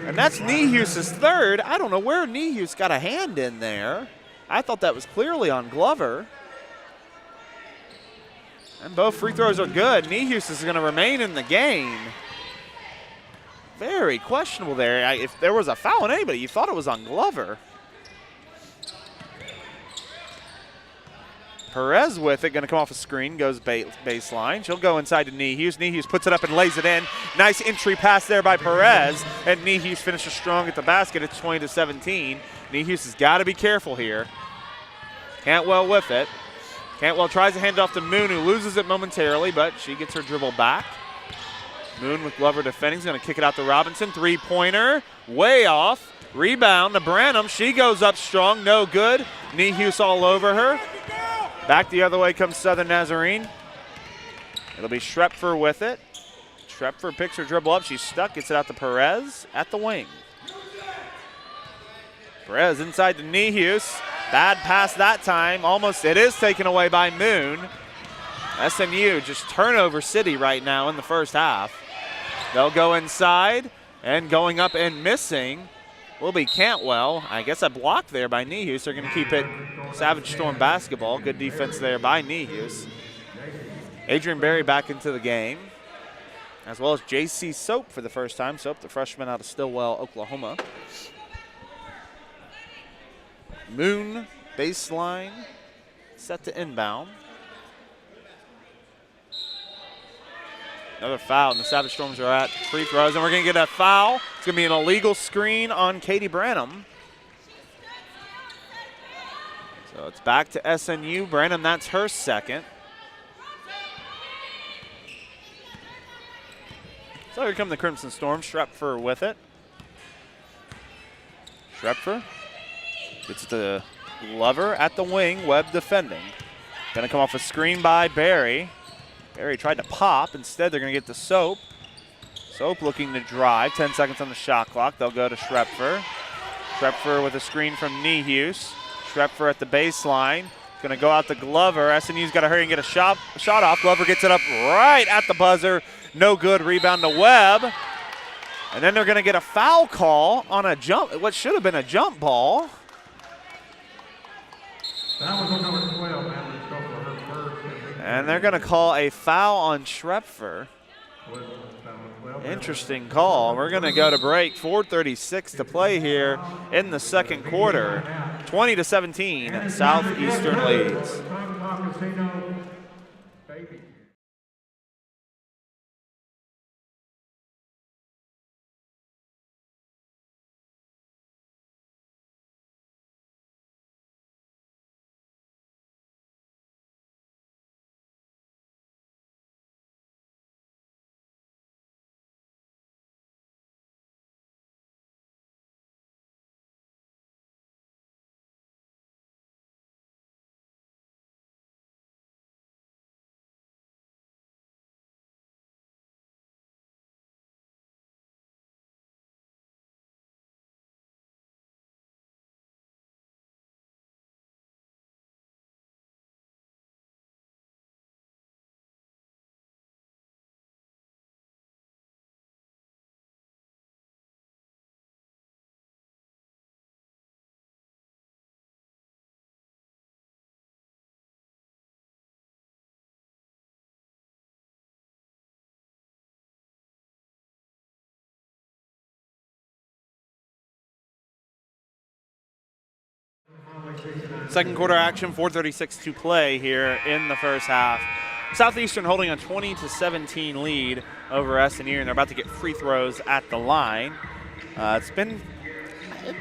And that's Nehus' third. I don't know where Nehus got a hand in there. I thought that was clearly on Glover. And both free throws are good. Nehus is going to remain in the game. Very questionable there. If there was a foul on anybody, you thought it was on Glover. Perez with it, going to come off a screen, goes baseline. She'll go inside to Nehus. Nehus puts it up and lays it in. Nice entry pass there by Perez, and Nehus finishes strong at the basket. It's 20-17. Nehus has got to be careful here. Cantwell with it. Cantwell tries to hand it off to Moon, who loses it momentarily, but she gets her dribble back. Moon with Glover defending. He's going to kick it out to Robinson. Three-pointer, way off. Rebound to Branham. She goes up strong, no good. Nehus all over her. Back the other way comes Southern Nazarene. It'll be Schrepfer with it. Schrepfer picks her dribble up. She's stuck. Gets it out to Perez at the wing. Perez inside to Nehus. Bad pass that time. Almost it is taken away by Moon. SNU just turnover city right now in the first half. They'll go inside, and going up and missing will be Cantwell. I guess a block there by Nehus. They're going to keep it Savage Storm basketball. Good defense there by Nehus. Adrian Berry back into the game, as well as J.C. Soap for the first time. Soap, the freshman out of Stillwell, Oklahoma. Moon, baseline, set to inbound. Another foul, and the Savage Storms are at free throws, and we're going to get a foul. It's going to be an illegal screen on Katie Branham. So it's back to SNU. Branham, that's her second. So here come the Crimson Storm. Schrepfer with it. Schrepfer gets it to Glover at the wing. Webb defending. Going to come off a screen by Berry. Berry tried to pop. Instead, they're going to get to Soap. Soap looking to drive. 10 seconds on the shot clock. They'll go to Schrepfer. Schrepfer with a screen from Nehus. Schrepfer at the baseline. Going to go out to Glover. SNU's got to hurry and get a shot off. Glover gets it up right at the buzzer. No good. Rebound to Webb. And then they're going to get a foul call on a jump, what should have been a jump ball. That was on number 12, man. Let's go for her first. And they're going to call a foul on Schrepfer. Interesting call. We're going to go to break. 4:36 to play here in the second quarter. 20-17, Southeastern leads. Second quarter action, 4:36 to play here in the first half. Southeastern holding a 20-17 lead over SNU, and they're about to get free throws at the line. It's been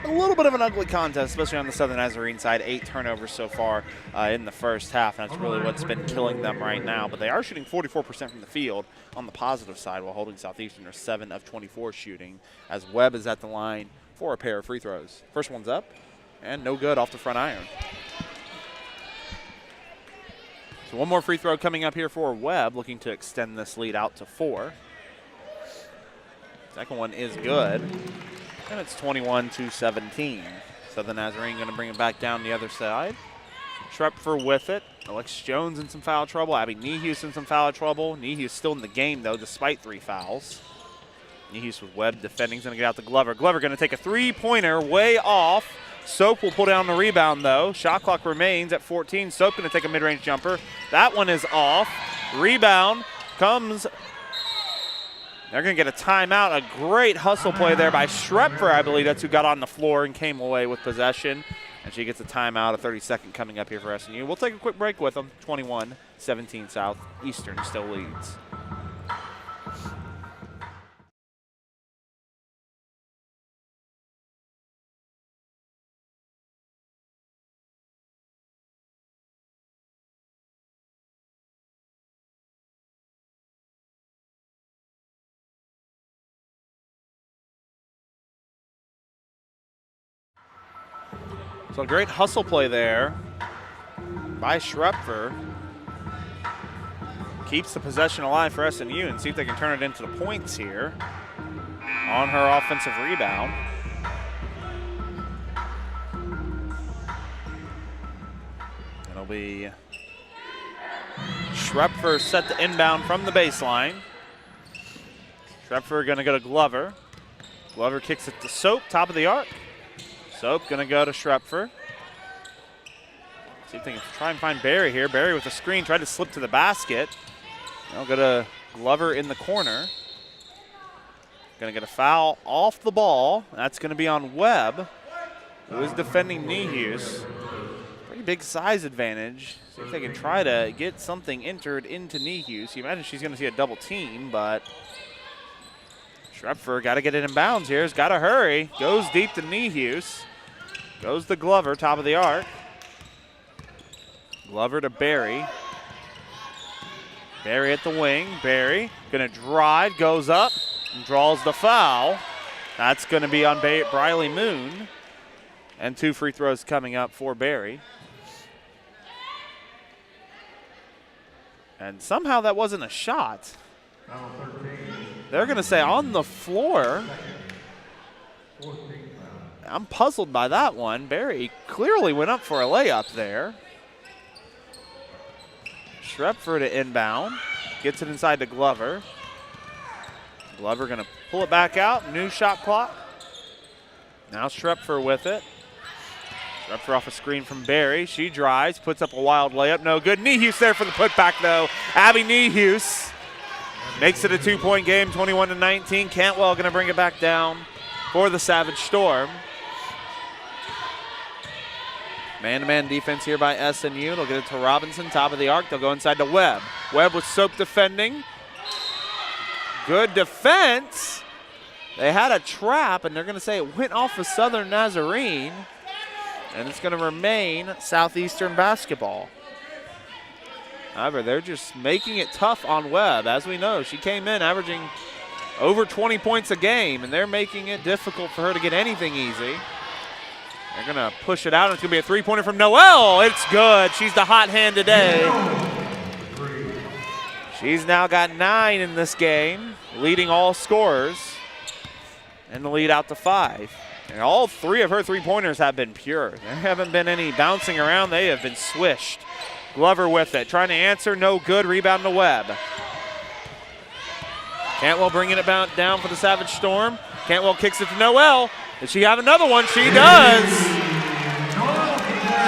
a little bit of an ugly contest, especially on the Southern Nazarene side. 8 turnovers so far in the first half, and that's really what's been killing them right now. But they are shooting 44% from the field on the positive side, while holding Southeastern are 7 of 24 shooting, as Webb is at the line for a pair of free throws. First one's up, and no good off the front iron. So one more free throw coming up here for Webb, looking to extend this lead out to 4. Second one is good, and it's 21-17. So the Nazarene going to bring it back down the other side. Schrepfer with it. Alex Jones in some foul trouble. Abby Nehus in some foul trouble. Nehus still in the game, though, despite 3 fouls. Nehus with Webb defending. He's going to get out to Glover. Glover going to take a three-pointer way off. Soap will pull down the rebound, though. Shot clock remains at 14. Soap going to take a mid-range jumper. That one is off. Rebound comes. They're going to get a timeout. A great hustle play there by Schrepfer, I believe. That's who got on the floor and came away with possession. And she gets a timeout, a 30-second coming up here for SNU. We'll take a quick break with them. 21-17 Southeastern still leads. So a great hustle play there by Schrepfer. Keeps the possession alive for SNU and see if they can turn it into the points here on her offensive rebound. It'll be Schrepfer set to inbound from the baseline. Schrepfer going to go to Glover. Glover kicks it to Soap, top of the arc. Soap going to go to Schrepfer. See if they can try and find Barry here. Barry with a screen, tried to slip to the basket. Now go to Glover in the corner. Going to get a foul off the ball. That's going to be on Webb, who is defending Nehus. Pretty big size advantage. See if they can try to get something entered into Nehus. You imagine she's going to see a double team, but Schrepfer got to get it in bounds here. Has got to hurry. Goes deep to Nehus. Goes to Glover, top of the arc. Glover to Barry. Barry at the wing. Barry going to drive, goes up, and draws the foul. That's going to be on Briley Moon. And 2 free throws coming up for Barry. And somehow that wasn't a shot. They're going to say on the floor. I'm puzzled by that one. Barry clearly went up for a layup there. Schrepfer to inbound. Gets it inside to Glover. Glover going to pull it back out. New shot clock. Now Schrepfer with it. Schrepfer off a screen from Barry. She drives, puts up a wild layup. No good. Nehus there for the putback, though. Abby Nehus makes it a 2-point game, 21-19. Cantwell going to bring it back down for the Savage Storm. Man-to-man defense here by SNU. They'll get it to Robinson, top of the arc. They'll go inside to Webb. Webb with Soap defending. Good defense. They had a trap, and they're going to say it went off of Southern Nazarene. And it's going to remain Southeastern basketball. However, they're just making it tough on Webb. As we know, she came in averaging over 20 points a game, and they're making it difficult for her to get anything easy. They're going to push it out, and it's going to be a three-pointer from Noel. It's good. She's the hot hand today. She's now got 9 in this game, leading all scorers, and the lead out to 5. And all 3 of her three-pointers have been pure. There haven't been any bouncing around. They have been swished. Glover with it, trying to answer, no good. Rebound to Webb. Cantwell bringing it down for the Savage Storm. Cantwell kicks it to Noel. Does she have another one? She does.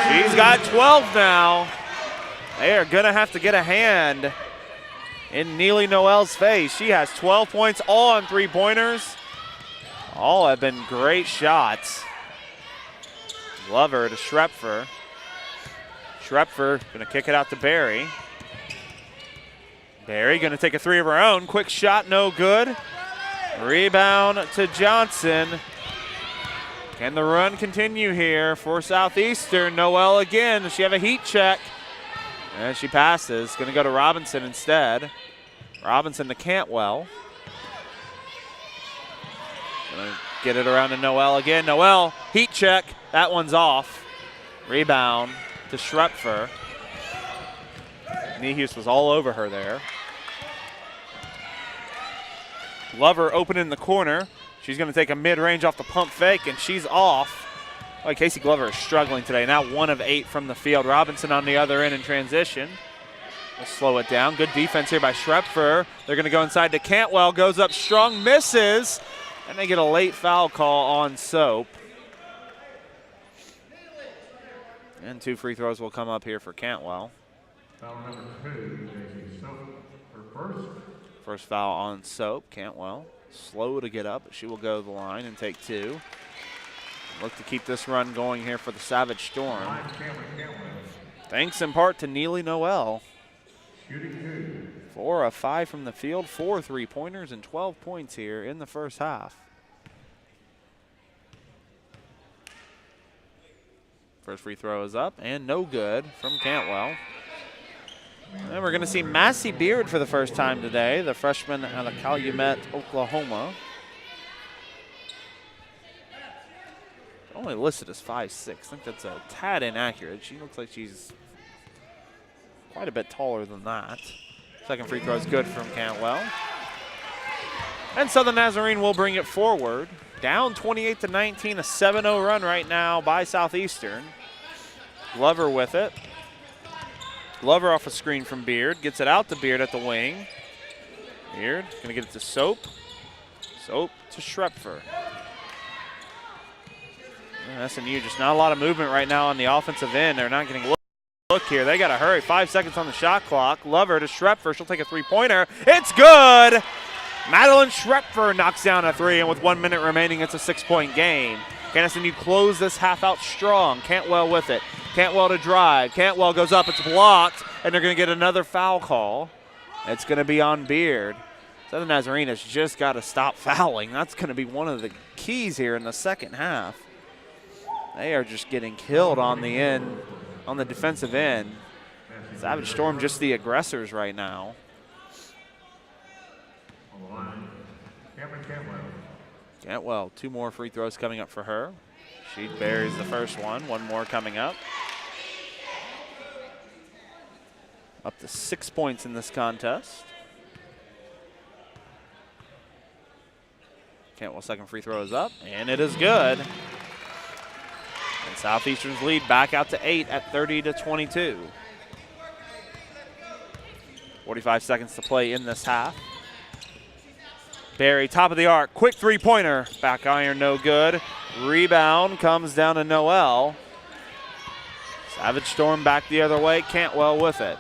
She's got 12 now. They are going to have to get a hand in Neely Noel's face. She has 12 points, all on three-pointers. All have been great shots. Glover to Schrepfer. Schrepfer going to kick it out to Barry. Barry going to take a 3 of her own. Quick shot, no good. Rebound to Johnson. Can the run continue here for Southeastern? Noel again. Does she have a heat check? And she passes. Going to go to Robinson instead. Robinson to Cantwell. Going to get it around to Noel again. Noel, heat check. That one's off. Rebound to Schrepfer. Nehus was all over her there. Glover open in the corner. She's going to take a mid-range off the pump fake, and she's off. Oh, Casey Glover is struggling today. Now 1 of 8 from the field. Robinson on the other end in transition. We'll slow it down. Good defense here by Schrepfer. They're going to go inside to Cantwell. Goes up strong, misses. And they get a late foul call on Soap. And 2 free throws will come up here for Cantwell. Foul number 2, Casey Soap for first. First foul on Soap. Cantwell slow to get up, but she will go to the line and take 2. Look to keep this run going here for the Savage Storm. Thanks in part to Neely Noel. Shooting 2. 4 of 5 from the field, 4 3-pointers, and 12 points here in the first half. First free throw is up and no good from Cantwell. And we're going to see Massey Beard for the first time today, the freshman out of Calumet, Oklahoma. Only listed as 5'6". I think that's a tad inaccurate. She looks like she's quite a bit taller than that. Second free throw is good from Cantwell. And Southern Nazarene will bring it forward. Down 28-19, a 7-0 run right now by Southeastern. Glover with it. Glover off a screen from Beard. Gets it out to Beard at the wing. Beard going to get it to Soap. Soap to Schrepfer. SNU just not a lot of movement right now on the offensive end. They're not getting look here. They got to hurry. 5 seconds on the shot clock. Glover to Schrepfer. She'll take a 3-pointer. It's good! Madeline Schrepfer knocks down a 3, and with 1 minute remaining, it's a 6-point game. Can SNU close this half out strong? Cantwell with it. Cantwell to drive. Cantwell goes up. It's blocked, and they're going to get another foul call. It's going to be on Beard. Southern Nazarene has just got to stop fouling. That's going to be one of the keys here in the second half. They are just getting killed on the end, on the defensive end. Savage Storm just the aggressors right now. On the line, Cantwell. Cantwell, 2 more free throws coming up for her. She buries the first one. 1 more coming up. Up to 6 points in this contest. Cantwell's second free throw is up, and it is good. And Southeastern's lead back out to 8 at 30-22. 45 seconds to play in this half. Barry, top of the arc, quick 3-pointer. Back iron, no good. Rebound comes down to Noel. Savage Storm back the other way. Cantwell with it.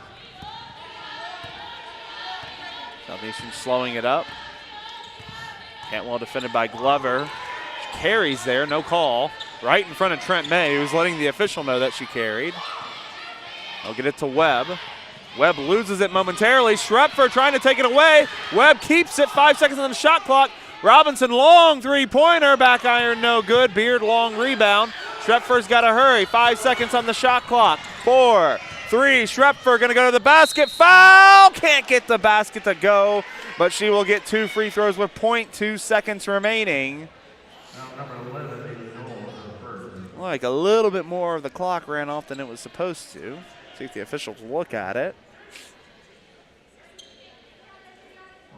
Southeastern slowing it up. Cantwell defended by Glover. She carries there, no call. Right in front of Trent May, who's letting the official know that she carried. I'll get it to Webb. Webb loses it momentarily. Schrepfer trying to take it away. Webb keeps it. 5 seconds on the shot clock. Robinson, long 3-pointer. Back iron, no good. Beard, long rebound. Schrepfer's got to hurry. 5 seconds on the shot clock. 4, 3. Schrepfer going to go to the basket. Foul! Can't get the basket to go, but she will get 2 free throws with 0.2 seconds remaining. Number 11, Like a little bit more of the clock ran off than it was supposed to. See if the officials look at it.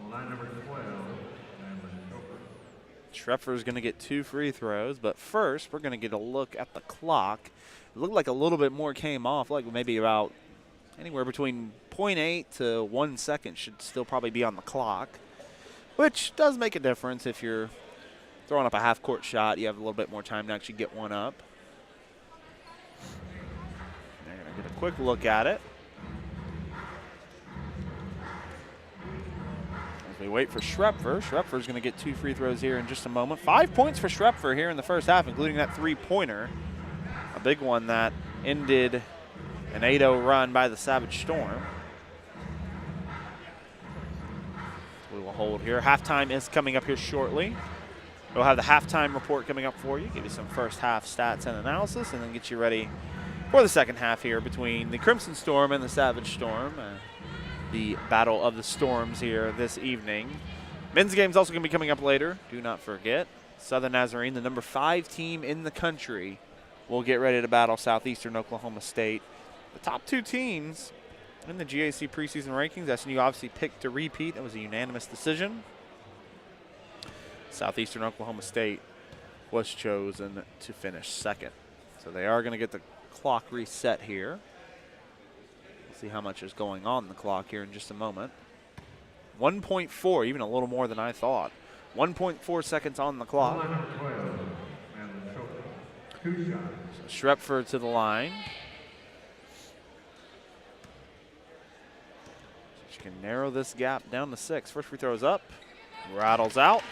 on line number 12, Schrepfer is going to get 2 free throws, but first we're going to get a look at the clock. It looked like a little bit more came off, like maybe about anywhere between 0.8 to 1 second should still probably be on the clock, which does make a difference. If you're throwing up a half-court shot, you have a little bit more time to actually get one up. They're going to get a quick look at it. As we wait for Schrepfer. Schrepfer's going to get 2 free throws here in just a moment. 5 points for Schrepfer here in the first half, including that 3-pointer. A big one that ended an 8-0 run by the Savage Storm. We will hold here. Halftime is coming up here shortly. We'll have the halftime report coming up for you, give you some first half stats and analysis, and then get you ready for the second half here between the Crimson Storm and the Savage Storm. The Battle of the Storms here this evening. Men's game's also going to be coming up later. Do not forget, Southern Nazarene, the number 5 team in the country, will get ready to battle Southeastern Oklahoma State. The top 2 teams in the GAC preseason rankings. SNU obviously picked to repeat. It was a unanimous decision. Southeastern Oklahoma State was chosen to finish second. So they are going to get the clock reset here. We'll see how much is going on the clock here in just a moment. 1.4, even a little more than I thought. 1.4 seconds on the clock. line number 12, 2 shots. So Schrepfer to the line. She can narrow this gap down to 6. First free throw is up. Rattles out.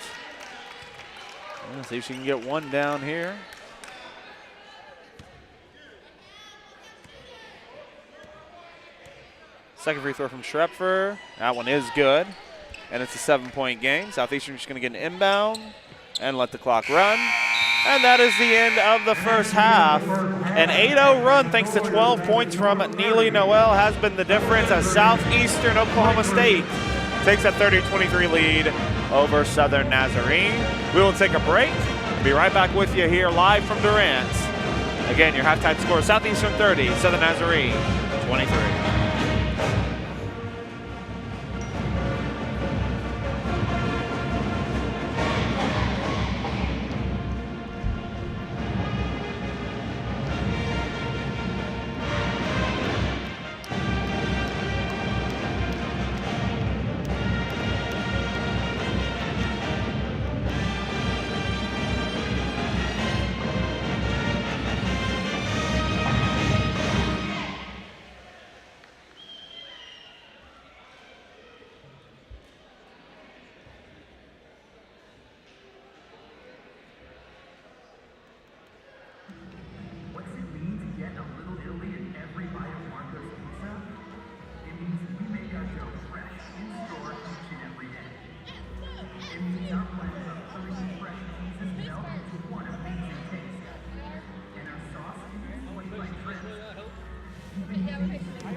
Let's see if she can get one down here. Second free throw from Schrepfer. That one is good. And it's a 7-point game. Southeastern just going to get an inbound and let the clock run. And that is the end of the first half. An 8-0 run thanks to 12 points from Neely Noel has been the difference as Southeastern Oklahoma State takes a 30-23 lead over Southern Nazarene. We will take a break. Be right back with you here live from Durant. Again, your halftime score, Southeastern 30, Southern Nazarene 23.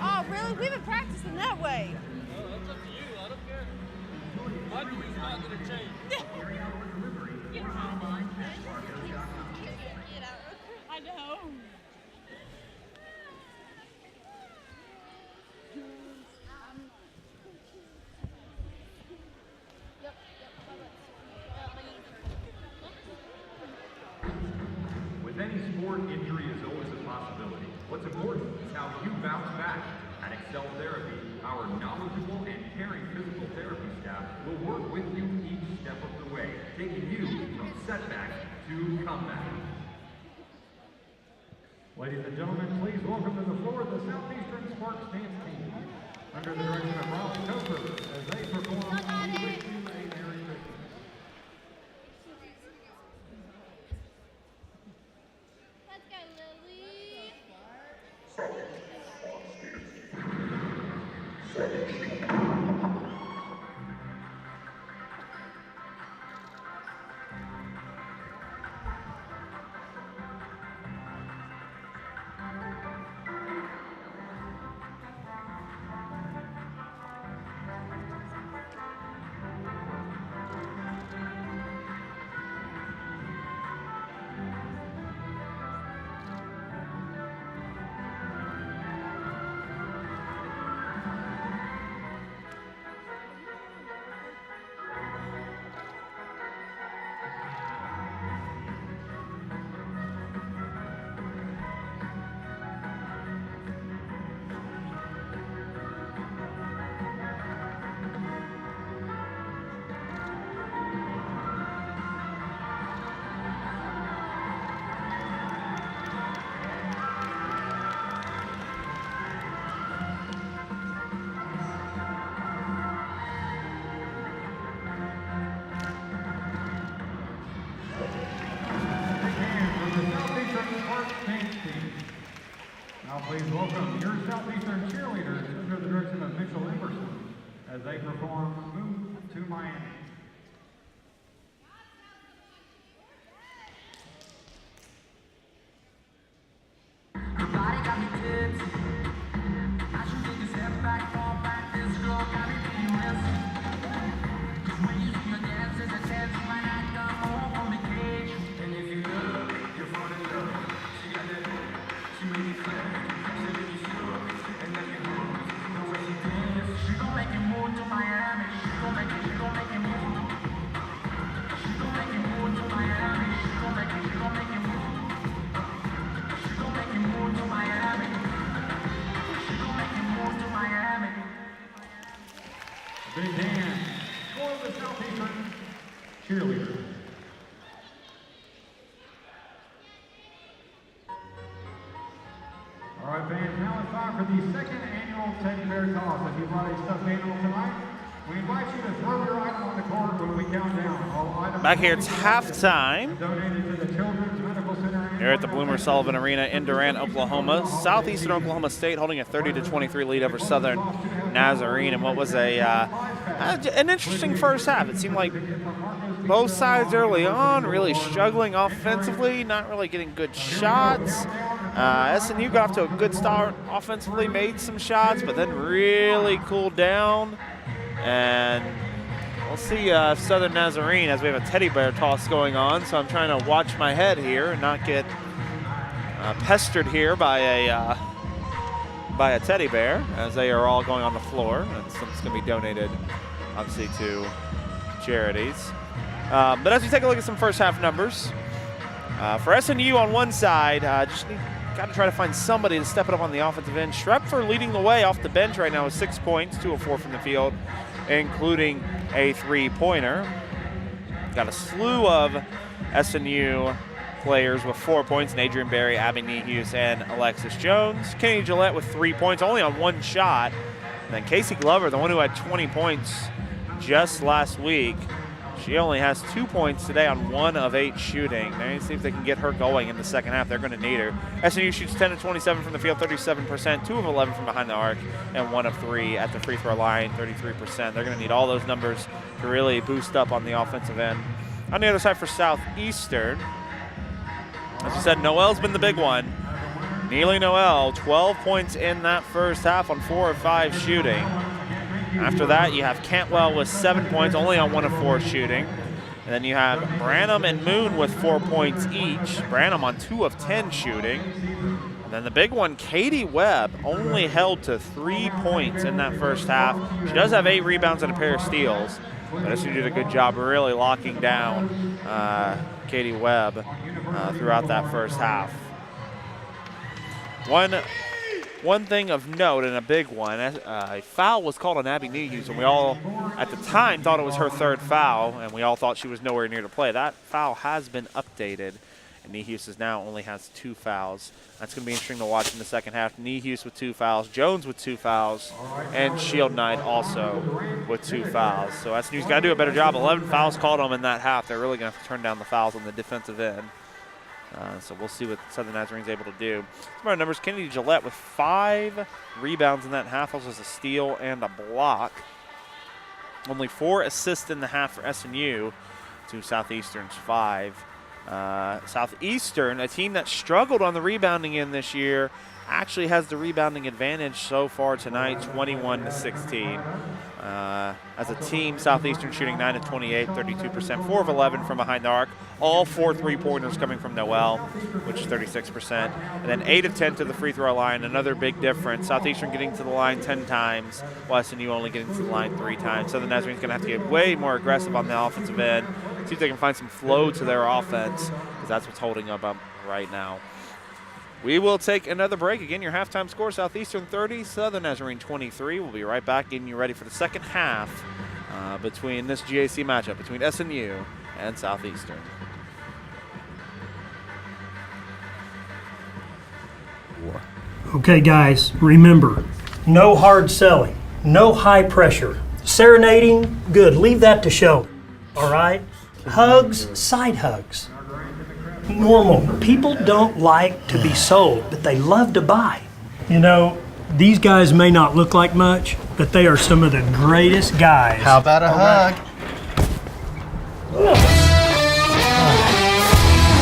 Oh, really? We've been practicing that way. Oh, that's up to you. I don't care. My dude's not going to change. I know. With any sport, injury is always a possibility. What's important is how you bounce back. At Excel Therapy, our knowledgeable and caring physical therapy staff will work with you each step of the way, taking you from setback to comeback. Ladies and gentlemen, please welcome to the floor the Southeastern Sparks dance team. Under the direction of Ralph Coker, as they perform We Wish You a Merry Christmas. Let's go, Lily. Now please welcome your Southeastern cheerleaders under the direction of Mitchell Emerson as they perform Move to Miami. Her body got me tips. I should take a step back, fall back. This girl got me furious. 'Cause when you see her dance, there's a chance you might not come home from the cage. And if you look, you'll fall in love. She got that, she made it clear. She made you sure, and then you know the way she dance. She gon' make you move to Miami. She gon' make you move. She gon' make you move to Miami. She gon' make you move. She gon' make you move to Miami. She gon' make you move to Miami. Big hand for the Southeastern cheerleaders. All right, fans, now it's time for the second annual Teddy Bear Toss. you brought a stuffed animal tonight, we invite you to throw your item on the court when we count down. All items Back here, it's halftime donated to the Children's Medical Center. here at the Bloomer Sullivan Arena in Durant, Oklahoma. Southeastern Oklahoma State holding a 30-23 lead over Southern Nazarene, and what was an interesting first half. It seemed like both sides early on really struggling offensively, not really getting good shots. SNU got off to a good start offensively, made some shots, but then really cooled down. And we'll see Southern Nazarene, as we have a teddy bear toss going on, so I'm trying to watch my head here and not get pestered here by a teddy bear, as they are all going on the floor. And some's going to be donated, obviously, to charities. But as we take a look at some first half numbers, for SNU on one side, got to try to find somebody to step it up on the offensive end. Shrepfer leading the way off the bench right now with 6 points, 2 of 4 from the field, including a three-pointer. Got a slew of SNU players with 4 points: Adrian Berry, Abby Nehus, and Alexis Jones. Kenny Gillette with 3 points, only on one shot. And then Casey Glover, the one who had 20 points just last week, she only has 2 points today on 1 of 8 shooting. They need to see if they can get her going in the second half. They're going to need her. SNU shoots 10 of 27 from the field, 37%, 2 of 11 from behind the arc, and 1 of 3 at the free throw line, 33%. They're going to need all those numbers to really boost up on the offensive end. On the other side for Southeastern, as I said, Noel's been the big one. Neely Noel, 12 points in that first half on 4 of 5 shooting. After that, you have Cantwell with 7 points, only on 1 of 4 shooting. And then you have Branham and Moon with 4 points each. Branham on 2 of 10 shooting. And then the big one, Katie Webb, only held to 3 points in that first half. She does have 8 rebounds and a pair of steals. But SNU did a good job really locking down Katie Webb throughout that first half. One thing of note, and a big one, a foul was called on Abby Nehus, and we all, at the time, thought it was her 3rd foul, and we all thought she was nowhere near to play. That foul has been updated, and Nehus now only has 2 fouls. That's going to be interesting to watch in the second half. Nehus with 2 fouls, Jones with 2 fouls, and Shield Knight also with 2 fouls. So SNU's got to do a better job. 11 fouls called on them in that half. They're really going to have to turn down the fouls on the defensive end. So we'll see what Southern Nazarene's able to do. Some of our numbers, Kennedy Gillette with 5 rebounds in that half, also has a steal and a block. Only 4 assists in the half for SNU to Southeastern's 5. Southeastern, a team that struggled on the rebounding end this year, actually has the rebounding advantage so far tonight, 21-16. As a team, Southeastern shooting 9 of 28, 32%, 4 of 11 from behind the arc. All 4 3-pointers coming from Noel, which is 36%. And then 8 of 10 to the free throw line, another big difference. Southeastern getting to the line 10 times, while SNU only getting to the line 3 times. Southern Nazarene's going to have to get way more aggressive on the offensive end, see if they can find some flow to their offense, because that's what's holding them up right now. We will take another break. Again, your halftime score, Southeastern 30, Southern Nazarene 23. We'll be right back getting you ready for the second half between this GAC matchup between SNU and Southeastern. Okay, guys, remember, no hard selling, no high pressure. Serenading, good. Leave that to show. All right? Hugs, side hugs. Normal. People don't like to be sold, but they love to buy. You know, these guys may not look like much, but they are some of the greatest guys. How about a hug?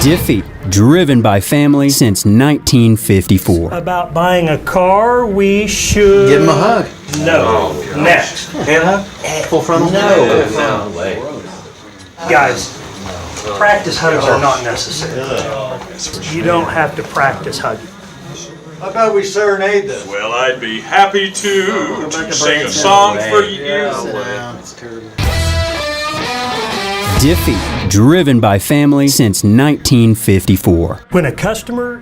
Diffie, driven by family since 1954. About buying a car, we should... Give him a hug. No. Next. Hand hug? Full frontal? No way. Guys, practice hugs are not necessary. You don't have to practice hugging. How about we serenade them? Well, I'd be happy to sing a song for you. That's terrible. Diffie, driven by family since 1954. When a customer...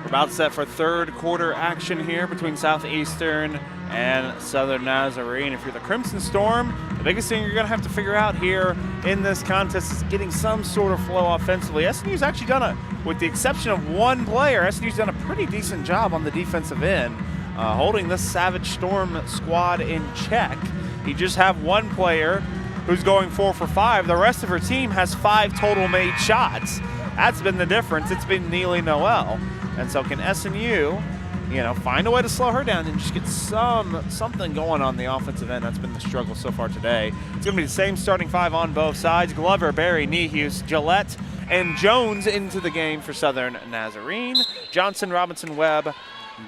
We're about set for third quarter action here between Southeastern and Southern Nazarene. If you're the Crimson Storm, the biggest thing you're going to have to figure out here in this contest is getting some sort of flow offensively. SNU's actually done with the exception of one player, SNU's done a pretty decent job on the defensive end, holding this Savage Storm squad in check. You just have one player who's going 4 for 5. The rest of her team has 5 total made shots. That's been the difference. It's been Neely Noel. And so can SNU, find a way to slow her down and just get something going on the offensive end. That's been the struggle so far today. It's going to be the same starting 5 on both sides. Glover, Berry, Nehus, Gillette, and Jones into the game for Southern Nazarene. Johnson, Robinson, Webb,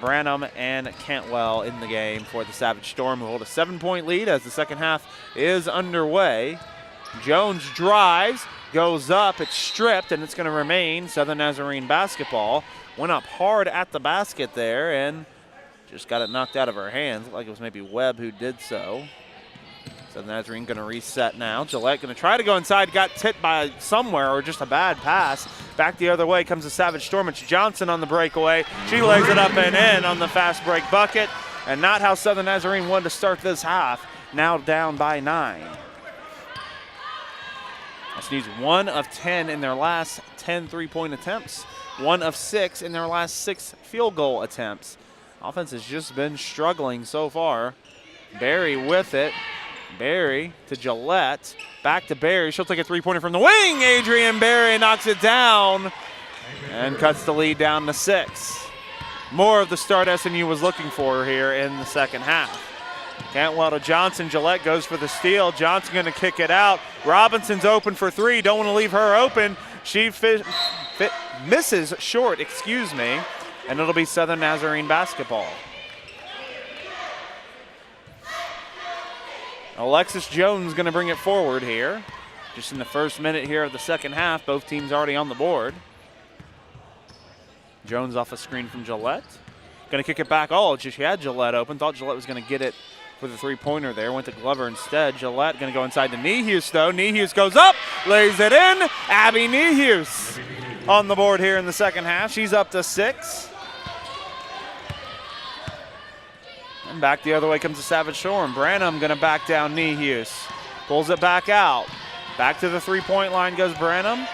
Branham, and Cantwell in the game for the Savage Storm, who hold a 7-point lead as the second half is underway. Jones drives, goes up, it's stripped, and it's going to remain Southern Nazarene basketball. Went up hard at the basket there and just got it knocked out of her hands. Looked like it was maybe Webb who did so. Southern Nazarene going to reset now. Gillette going to try to go inside, got tipped by somewhere or just a bad pass. Back the other way comes the Savage Storm. It's Johnson on the breakaway. She lays it up and in on the fast break bucket. And not how Southern Nazarene wanted to start this half. Now down by 9. SNU's 1 of 10 in their last 10 three-point attempts. 1 of 6 in their last 6 field goal attempts. Offense has just been struggling so far. Berry with it. Berry to Gillette. Back to Berry. She'll take a three-pointer from the wing. Adrian Berry knocks it down and cuts the lead down to 6. More of the start SNU was looking for here in the second half. Cantwell to Johnson. Gillette goes for the steal. Johnson going to kick it out. Robinson's open for 3. Don't want to leave her open. She misses short, and it'll be Southern Nazarene basketball. Alexis Jones going to bring it forward here. Just in the first minute here of the second half, both teams already on the board. Jones off a screen from Gillette. Going to kick it back. Oh, she had Gillette open. Thought Gillette was going to get it for the three-pointer there. Went to Glover instead. Gillette going to go inside to Nehus, though. Nehus goes up, lays it in. Abby Nehus on the board here in the second half. She's up to 6. And back the other way comes the Savage Storm. Branham going to back down Nehus. Pulls it back out. Back to the three-point line goes Branham.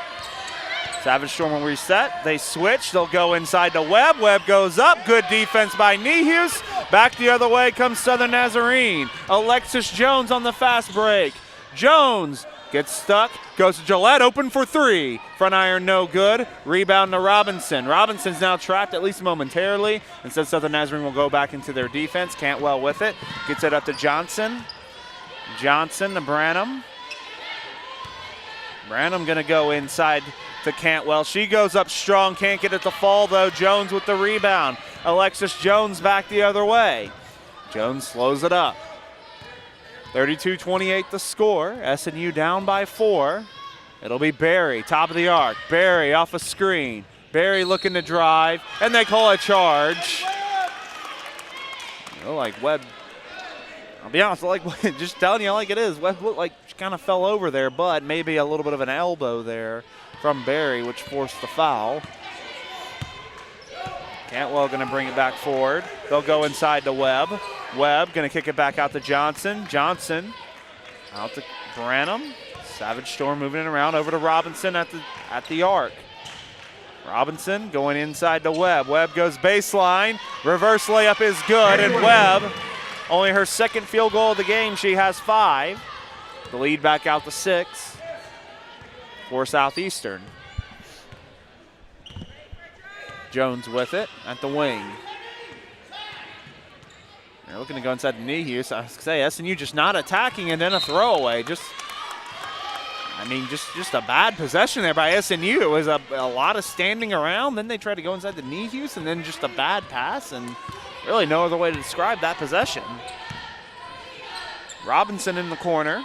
Savage Storm will reset. They switch. They'll go inside to Webb. Webb goes up. Good defense by Nehus. Back the other way comes Southern Nazarene. Alexis Jones on the fast break. Jones gets stuck. Goes to Gillette. Open for 3. Front iron no good. Rebound to Robinson. Robinson's now trapped, at least momentarily. Instead, Southern Nazarene will go back into their defense. Cantwell with it. Gets it up to Johnson. Johnson to Branham. Branham going to go inside to Cantwell. She goes up strong, can't get it to fall though. Jones with the rebound. Alexis Jones back the other way. Jones slows it up. 32-28 the score. SNU down by 4. It'll be Berry, top of the arc. Berry off a screen. Berry looking to drive, and they call a charge. Like Webb, I'll be honest, just telling you like it is. Webb looked like she kind of fell over there, but maybe a little bit of an elbow there from Berry, which forced the foul. Cantwell going to bring it back forward. They'll go inside to Webb. Webb going to kick it back out to Johnson. Johnson out to Branham. Savage Storm moving it around over to Robinson at the arc. Robinson going inside to Webb. Webb goes baseline. Reverse layup is good, and Webb, only her second field goal of the game. She has 5. The lead back out to 6. For Southeastern. Jones with it at the wing. They're looking to go inside the Nehus. I say SNU just not attacking and then a throwaway. Just a bad possession there by SNU. It was a lot of standing around. Then they tried to go inside the Nehus and then just a bad pass, and really no other way to describe that possession. Robinson in the corner.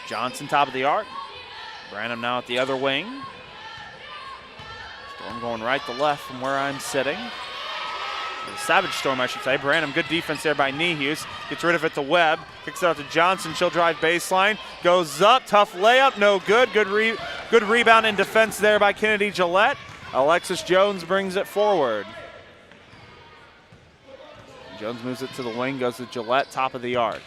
Johnson top of the arc. Branham now at the other wing. Storm going right to left from where I'm sitting. The Savage Storm, I should say. Branham, good defense there by Nehus. Gets rid of it to Webb. Kicks it out to Johnson. She'll drive baseline. Goes up. Tough layup. No good. Good rebound and defense there by Kennedy Gillette. Alexis Jones brings it forward. Jones moves it to the wing, goes to Gillette, top of the arc.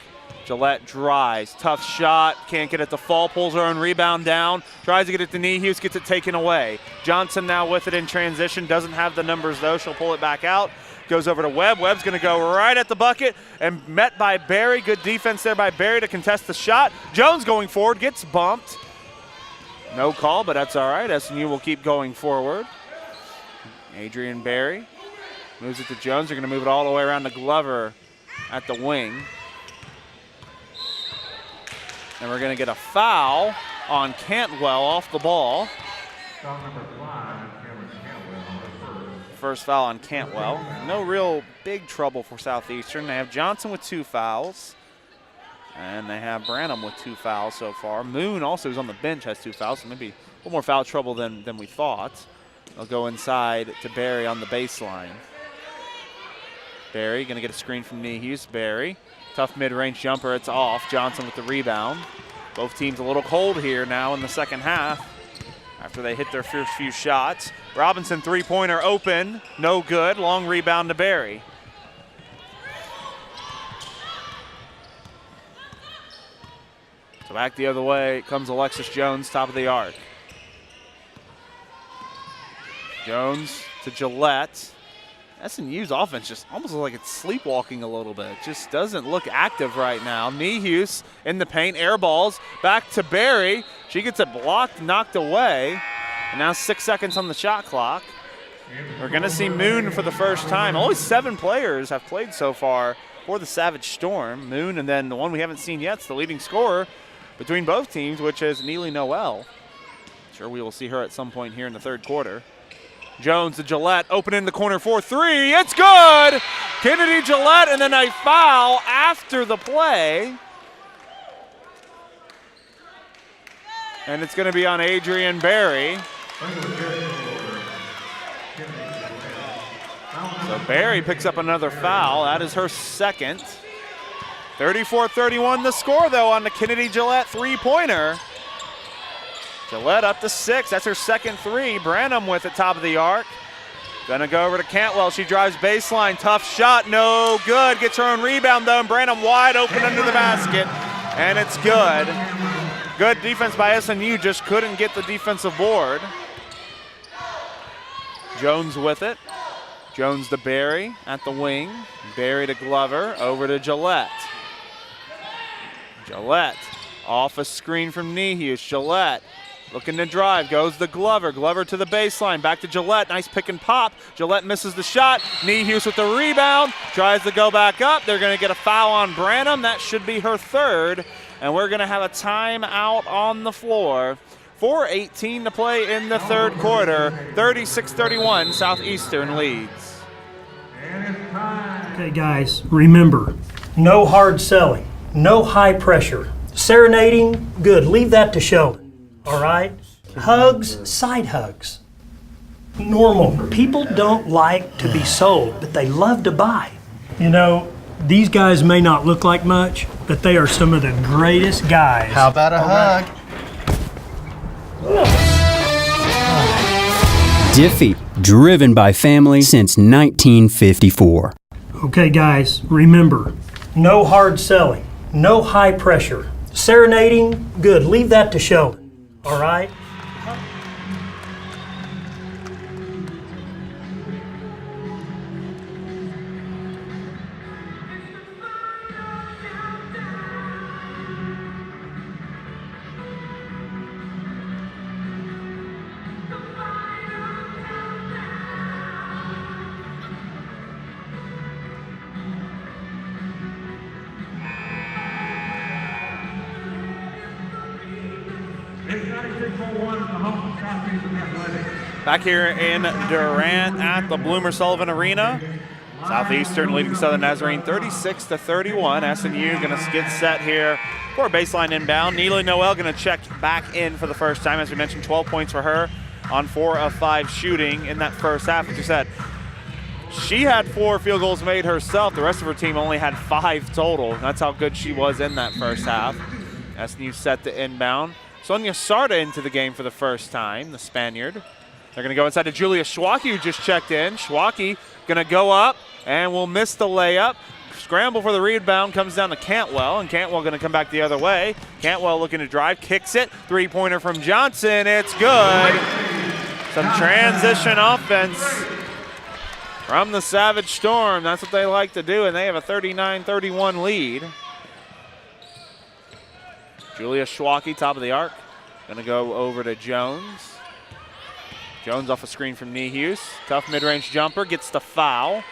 Gillette drives, tough shot, can't get it to fall, pulls her own rebound down, tries to get it to Nehus, gets it taken away. Johnson now with it in transition, doesn't have the numbers though, she'll pull it back out. Goes over to Webb, Webb's gonna go right at the bucket and met by Barry. Good defense there by Barry to contest the shot. Jones going forward, gets bumped. No call, but that's all right. SNU will keep going forward. Adrian Barry moves it to Jones. They're gonna move it all the way around to Glover at the wing. And we're going to get a foul on Cantwell off the ball. Foul number 5, Cameron Cantwell. First foul on Cantwell. No real big trouble for Southeastern. They have Johnson with 2 fouls. And they have Branham with 2 fouls so far. Moon also, who's on the bench, has 2 fouls, so maybe a little more foul trouble than we thought. They'll go inside to Barry on the baseline. Barry going to get a screen from Nehus. Barry. Tough mid-range jumper, it's off. Johnson with the rebound. Both teams a little cold here now in the second half after they hit their first few shots. Robinson three-pointer open, no good. Long rebound to Barry. So back the other way comes Alexis Jones, top of the arc. Jones to Gillette. SNU's offense just almost looks like it's sleepwalking a little bit. Just doesn't look active right now. Nehus in the paint, air balls, back to Barry. She gets it blocked, knocked away. And now 6 seconds on the shot clock. We're gonna see Moon for the first time. Only 7 players have played so far for the Savage Storm. Moon, and then the one we haven't seen yet is the leading scorer between both teams, which is Neely Noel. Sure we will see her at some point here in the third quarter. Jones to Gillette, open in the corner for 3, it's good! Kennedy Gillette, and then a foul after the play. And it's gonna be on Adrian Barry. So Barry picks up another foul, that is her second. 34-31 the score though on the Kennedy Gillette three-pointer. Gillette up to 6, that's her second 3. Branham with it, top of the arc. Gonna go over to Cantwell, she drives baseline, tough shot, no good. Gets her own rebound though, and Branham wide open under the basket, and it's good. Good defense by SNU, just couldn't get the defensive board. Jones with it. Jones to Barry at the wing. Barry to Glover, over to Gillette. Gillette off a screen from Nehus, Gillette. Looking to drive, goes to Glover. Glover to the baseline, back to Gillette. Nice pick and pop. Gillette misses the shot. Nehus with the rebound, tries to go back up. They're going to get a foul on Branham. That should be her third. And we're going to have a timeout on the floor. 4:18 to play in the third quarter. 36-31, Southeastern leads. Okay, guys, remember, no hard selling, no high pressure. Serenading, good. Leave that to Sheldon. All right? Hugs, side hugs. Normal. People don't like to be sold, but they love to buy. You know, these guys may not look like much, but they are some of the greatest guys. How about a hug? Diffie, driven by family since 1954. Okay, guys, remember, no hard selling, no high pressure. Serenading, good. Leave that to Sheldon. All right? Back here in Durant at the Bloomer Sullivan Arena. Southeastern leading Southern Nazarene 36-31. SNU going to get set here for a baseline inbound. Neely Noel going to check back in for the first time. As we mentioned, 12 points for her on 4 of 5 shooting in that first half. As you said, she had 4 field goals made herself. The rest of her team only had 5 total. That's how good she was in that first half. SNU set the inbound. Sonia Sarda into the game for the first time, the Spaniard. They're going to go inside to Julia Schwacke, who just checked in. Schwacke going to go up and will miss the layup. Scramble for the rebound, comes down to Cantwell, and Cantwell going to come back the other way. Cantwell looking to drive, kicks it. Three-pointer from Johnson. It's good. Some transition offense from the Savage Storm. That's what they like to do, and they have a 39-31 lead. Julia Schwacke, top of the arc. Going to go over to Jones. Jones off a screen from Niehaus. Tough mid-range jumper, gets the foul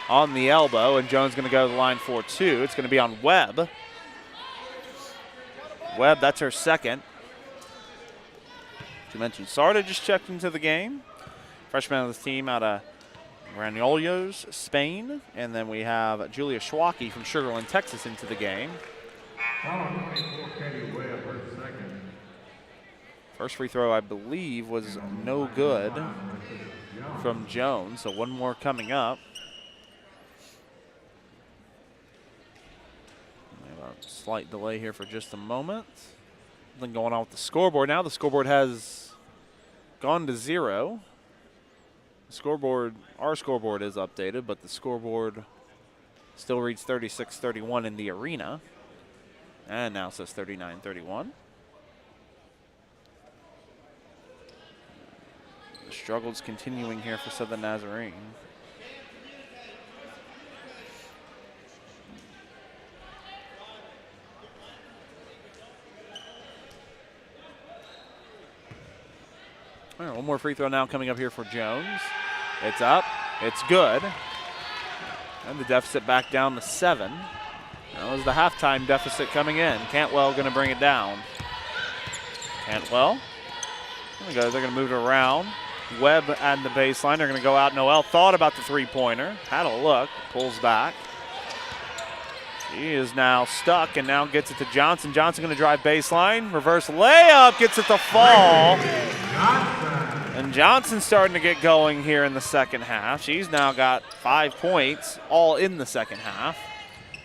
on the elbow, and Jones going to go to the line for two. It's going to be on Webb. Webb, that's her second. You mentioned Sarda just checked into the game. Freshman of the team out of Granollers, Spain. And then we have Julia Schwacke from Sugar Land, Texas into the game. First free throw, I believe, was no good from Jones, so one more coming up. We have a slight delay here for just a moment. Something going on with the scoreboard now. The scoreboard has gone to 0. The scoreboard, our scoreboard is updated, but the scoreboard still reads 36-31 in the arena. And now says 39-31. The struggles continuing here for Southern Nazarene. All right, one more free throw now coming up here for Jones. It's up, it's good. And the deficit back down to 7. That was the halftime deficit coming in. Cantwell going to bring it down. Cantwell. They're going to move it around. Webb at the baseline. They're going to go out. Noel thought about the three-pointer. Had a look. Pulls back. She is now stuck and now gets it to Johnson. Johnson going to drive baseline. Reverse layup. Gets it to fall. And Johnson's starting to get going here in the second half. She's now got 5 points all in the second half.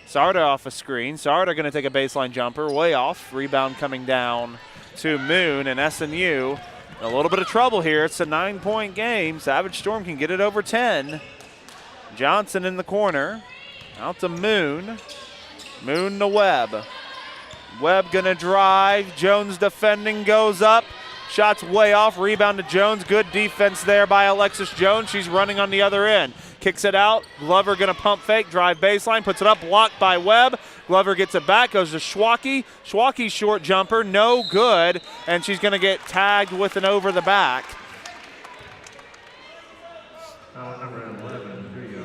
Sarda off a screen. Sarda going to take a baseline jumper. Way off. Rebound coming down to Moon, and SNU a little bit of trouble here. It's a 9-point game. Savage Storm can get it over 10. Johnson in the corner. Out to Moon. Moon to Webb. Webb going to drive. Jones defending, goes up. Shots way off. Rebound to Jones. Good defense there by Alexis Jones. She's running on the other end. Kicks it out. Glover going to pump fake. Drive baseline. Puts it up. Blocked by Webb. Glover gets it back. Goes to Schwacke. Schwacke's short jumper. No good. And she's going to get tagged with an over the back.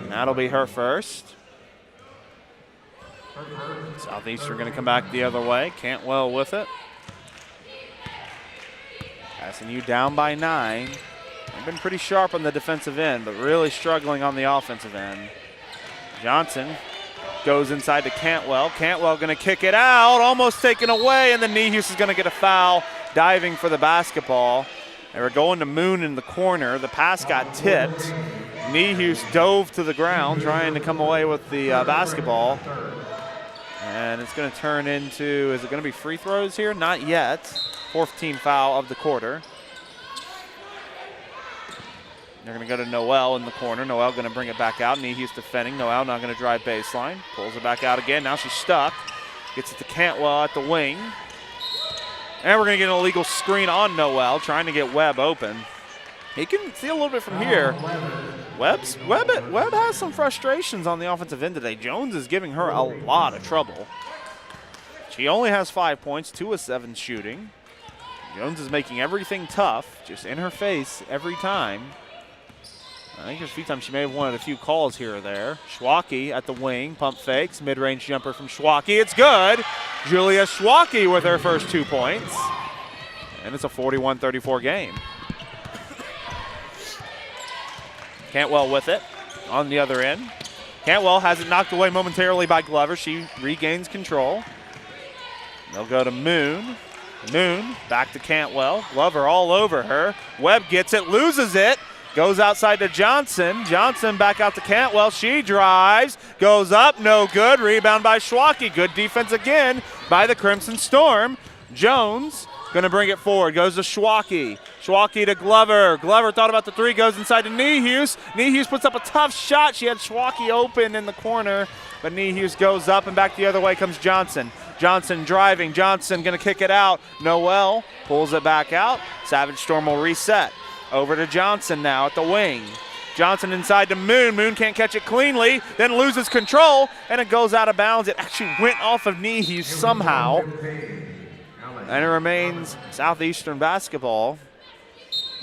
That'll be her first. Southeastern going to come back the other way. Cantwell with it. SNU down by 9. They've been pretty sharp on the defensive end, but really struggling on the offensive end. Johnson goes inside to Cantwell. Cantwell going to kick it out, almost taken away, and then Niehaus is going to get a foul, diving for the basketball. They were going to Moon in the corner. The pass got tipped. Niehaus dove to the ground, trying to come away with the basketball. And it's going to turn into, is it going to be free throws here? Not yet. 4th team foul of the quarter. They're going to go to Noel in the corner. Noel going to bring it back out. Niehaus defending. Noel now going to drive baseline. Pulls it back out again. Now she's stuck. Gets it to Cantwell at the wing. And we're going to get an illegal screen on Noel, trying to get Webb open. He can see a little bit from here. Webb has some frustrations on the offensive end today. Jones is giving her a lot of trouble. She only has 5 points, 2 of 7 shooting. Jones is making everything tough, just in her face every time. I think there's a few times she may have wanted a few calls here or there. Schwacke at the wing, pump fakes, mid-range jumper from Schwacke. It's good. Julia Schwacke with her first 2 points. And it's a 41-34 game. Cantwell with it on the other end. Cantwell has it knocked away momentarily by Glover. She regains control. They'll go to Moon. Moon back to Cantwell. Glover all over her. Webb gets it, loses it. Goes outside to Johnson. Johnson back out to Cantwell. She drives, goes up, no good. Rebound by Schwacke. Good defense again by the Crimson Storm. Jones going to bring it forward. Goes to Schwacke. Schwalke to Glover. Glover thought about the three, goes inside to Niehus. Niehus puts up a tough shot. She had Schwalke open in the corner, but Niehus goes up and back the other way comes Johnson. Johnson driving. Johnson going to kick it out. Noel pulls it back out. Savage Storm will reset. Over to Johnson now at the wing. Johnson inside to Moon. Moon can't catch it cleanly, then loses control, and it goes out of bounds. It actually went off of Niehus somehow. And it remains Southeastern basketball.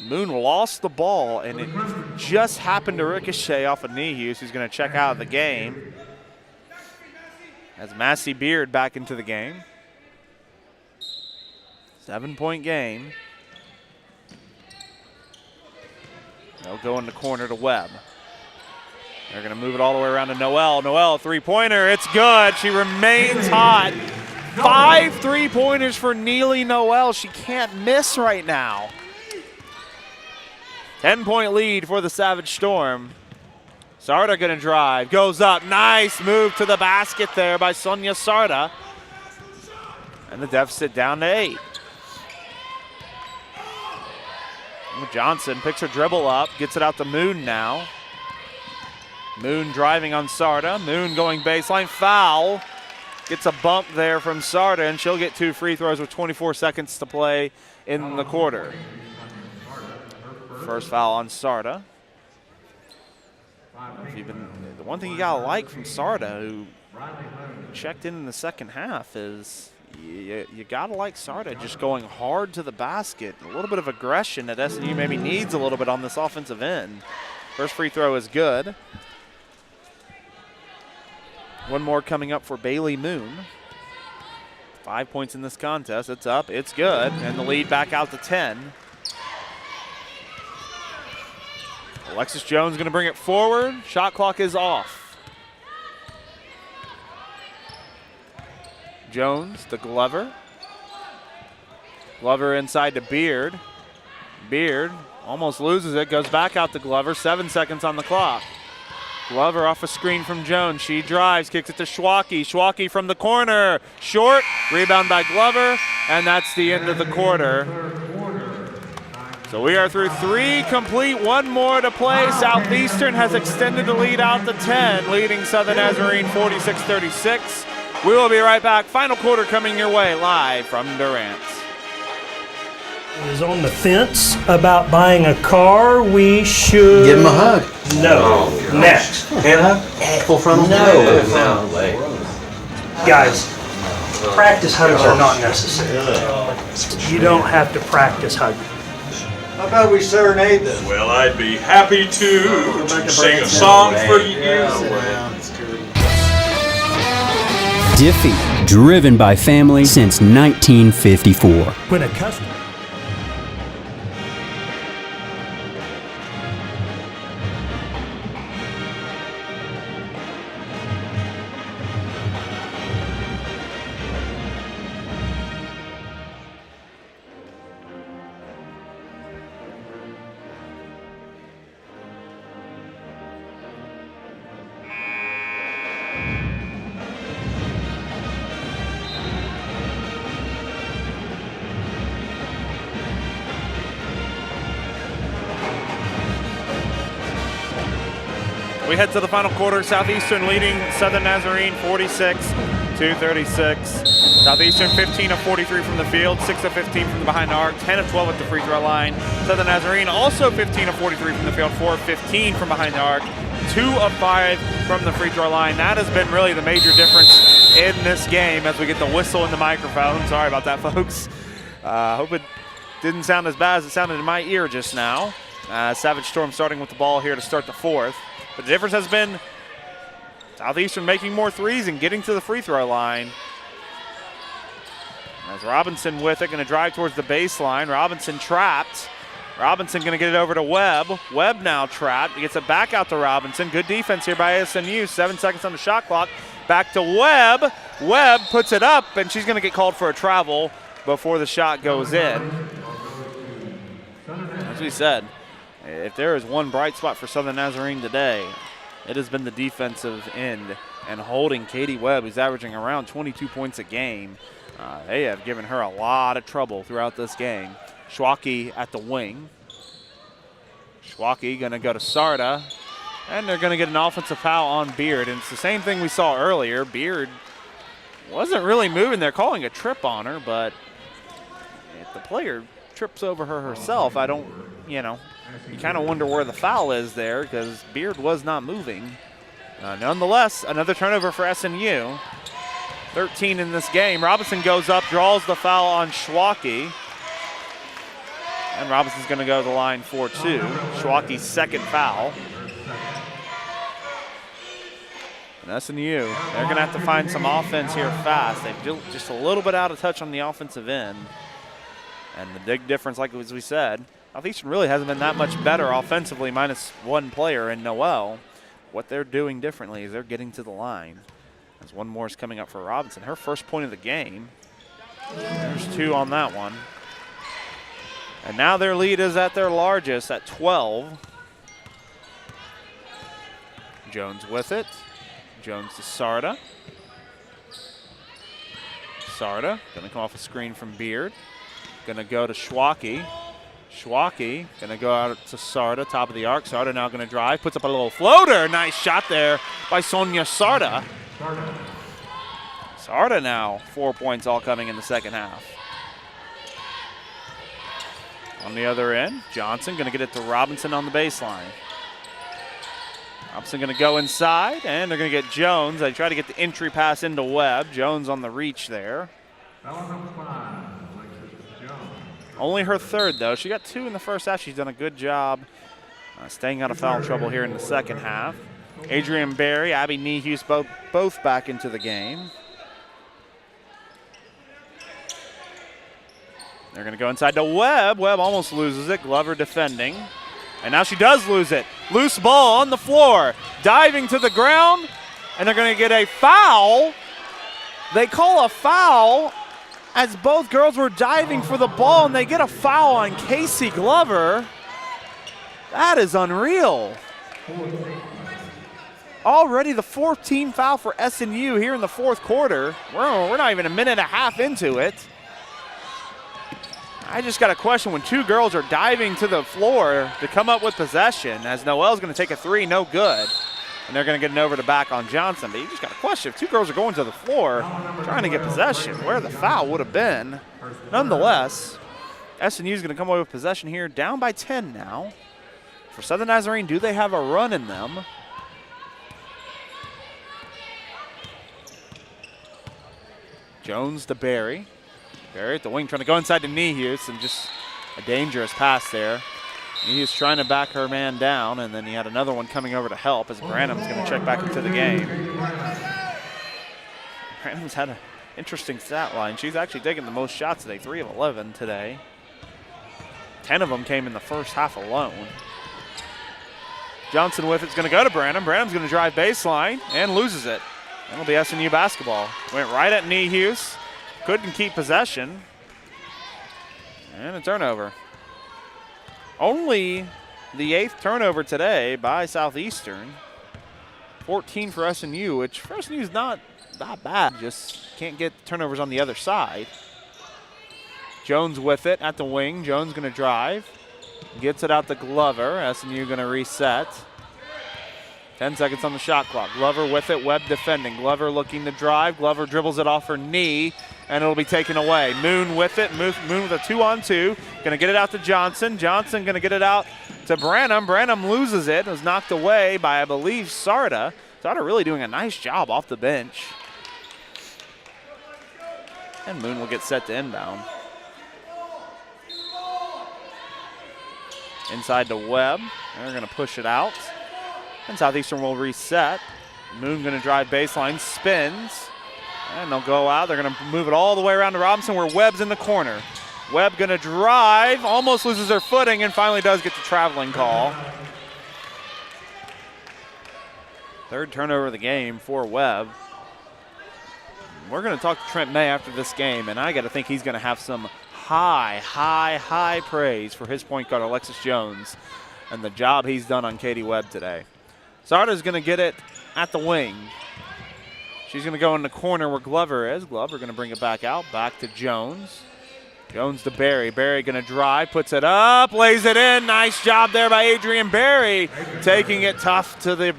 Moon lost the ball, and it just happened to ricochet off of Niehus, who's going to check out of the game. As Massey Beard back into the game. 7-point game. They'll go in the corner to Webb. They're going to move it all the way around to Noel. Noel, three-pointer. It's good. She remains hot. 5 3-pointers for Neely Noel. She can't miss right now. 10-point lead for the Savage Storm. Sarda going to drive. Goes up. Nice move to the basket there by Sonia Sarda. And the deficit down to 8. Johnson picks her dribble up, gets it out to Moon now. Moon driving on Sarda. Moon going baseline. Foul. Gets a bump there from Sarda, and she'll get 2 free throws with 24 seconds to play in the quarter. First foul on Sarda. The one thing you got to like from Sarda, who checked in the second half, is you got to like Sarda just going hard to the basket. A little bit of aggression that SNU maybe needs a little bit on this offensive end. First free throw is good. One more coming up for Bailey Moon. 5 points in this contest. It's up. It's good. And the lead back out to 10. Alexis Jones going to bring it forward. Shot clock is off. Jones to Glover. Glover inside to Beard. Beard almost loses it. Goes back out to Glover. 7 seconds on the clock. Glover off a screen from Jones. She drives, kicks it to Schwalke. Schwalke from the corner. Short. Rebound by Glover. And that's the end of the quarter. So we are through 3 complete, 1 more to play. Southeastern has extended the lead out to 10, leading Southern Nazarene 46-36. We will be right back. Final quarter coming your way live from Durant. Is on the fence about buying a car. We should Give him a hug. No. Next. Hand hug? Full frontal? No way. Guys, practice hugs are not necessary. You don't have to practice hugging. How about we serenade them? Well, I'd be happy to sing a song for you. Diffie, driven by family since 1954. When a customer We head to the final quarter. Southeastern leading Southern Nazarene 46-36. Southeastern 15 of 43 from the field, 6 of 15 from the behind the arc, 10 of 12 at the free throw line. Southern Nazarene also 15 of 43 from the field, 4 of 15 from behind the arc, 2 of 5 from the free throw line. That has been really the major difference in this game as we get the whistle in the microphone. Sorry about that, folks. Hope it didn't sound as bad as it sounded in my ear just now. Savage Storm starting with the ball here to start the fourth. But the difference has been Southeastern making more threes and getting to the free throw line. As Robinson with it, going to drive towards the baseline. Robinson trapped. Robinson going to get it over to Webb. Webb now trapped. He gets it back out to Robinson. Good defense here by SNU. 7 seconds on the shot clock. Back to Webb. Webb puts it up, and she's going to get called for a travel before the shot goes in. As we said, if there is one bright spot for Southern Nazarene today, it has been the defensive end and holding Katie Webb, who's averaging around 22 points a game. They have given her a lot of trouble throughout this game. Schwacke at the wing. Schwacke going to go to Sarda, and they're going to get an offensive foul on Beard. And it's the same thing we saw earlier. Beard wasn't really moving. They're calling a trip on her, but if the player trips over her herself, I don't, you kind of wonder where the foul is there because Beard was not moving. Nonetheless, another turnover for SNU. 13 in this game. Robinson goes up, draws the foul on Schwacke. And Robinson's going to go to the line for 2. Schwacke's second foul. And SNU, they're going to have to find some offense here fast. They've just a little bit out of touch on the offensive end. And the big difference, like as we said, Southeastern really hasn't been that much better offensively, minus one player in Noel. What they're doing differently is they're getting to the line. As one more is coming up for Robinson. Her first point of the game. There's 2 on that one. And now their lead is at their largest at 12. Jones with it. Jones to Sarda. Sarda going to come off a screen from Beard. Going to go to Schwacke. Schwacke going to go out to Sarda, top of the arc. Sarda now going to drive, puts up a little floater. Nice shot there by Sonia Sarda. Sarda now 4 points all coming in the second half. On the other end, Johnson going to get it to Robinson on the baseline. Robinson going to go inside, and they're going to get Jones. They try to get the entry pass into Webb. Jones on the reach there. Only her third, though. She got 2 in the first half. She's done a good job staying out of foul trouble here in the second half. Adrian Berry, Abby Nehus both back into the game. They're going to go inside to Webb. Webb almost loses it. Glover defending. And now she does lose it. Loose ball on the floor. Diving to the ground. And they're going to get a foul. They call a foul as both girls were diving for the ball, and they get a foul on Casey Glover. That is unreal. Already the 4th team foul for SNU here in the fourth quarter. We're not even a minute and a half into it. I just got a question when 2 girls are diving to the floor to come up with possession, as Noel's going to take a 3, no good. And they're going to get an over to back on Johnson. But you just got a question. If 2 girls are going to the floor trying to get possession, where the foul would have been. Nonetheless, SNU's going to come away with possession here, down by 10 now. For Southern Nazarene, do they have a run in them? Jones to Barry. Barry at the wing trying to go inside to Nehus, and just a dangerous pass there. Nehus trying to back her man down, and then he had another one coming over to help as Branham's going to check back into the game. Branham's had an interesting stat line. She's actually taken the most shots today, 3 of 11 today. 10 of them came in the first half alone. Johnson with it's going to go to Branham. Branham's going to drive baseline and loses it. That'll be SNU basketball. Went right at Nehus. Couldn't keep possession. And a turnover. Only the 8th turnover today by Southeastern. 14 for SNU, which for SNU is not that bad. Just can't get turnovers on the other side. Jones with it at the wing. Jones going to drive. Gets it out to Glover. SNU going to reset. 10 seconds on the shot clock. Glover with it. Webb defending. Glover looking to drive. Glover dribbles it off her knee, and it'll be taken away. Moon with it. Moon with a 2-on-2. Going to get it out to Johnson. Johnson going to get it out to Branham. Branham loses it. It was knocked away by, I believe, Sarda. Sarda really doing a nice job off the bench. And Moon will get set to inbound. Inside to Webb. They're going to push it out. And Southeastern will reset. Moon going to drive baseline, spins, and they'll go out. They're going to move it all the way around to Robinson where Webb's in the corner. Webb going to drive, almost loses her footing, and finally does get the traveling call. 3rd turnover of the game for Webb. We're going to talk to Trent May after this game, and I got to think he's going to have some high praise for his point guard, Alexis Jones, and the job he's done on Katie Webb today. Sarda's going to get it at the wing. She's going to go in the corner where Glover is. Glover going to bring it back out, back to Jones. Jones to Barry. Barry going to drive, puts it up, lays it in. Nice job there by Adrian Barry, taking it tough to the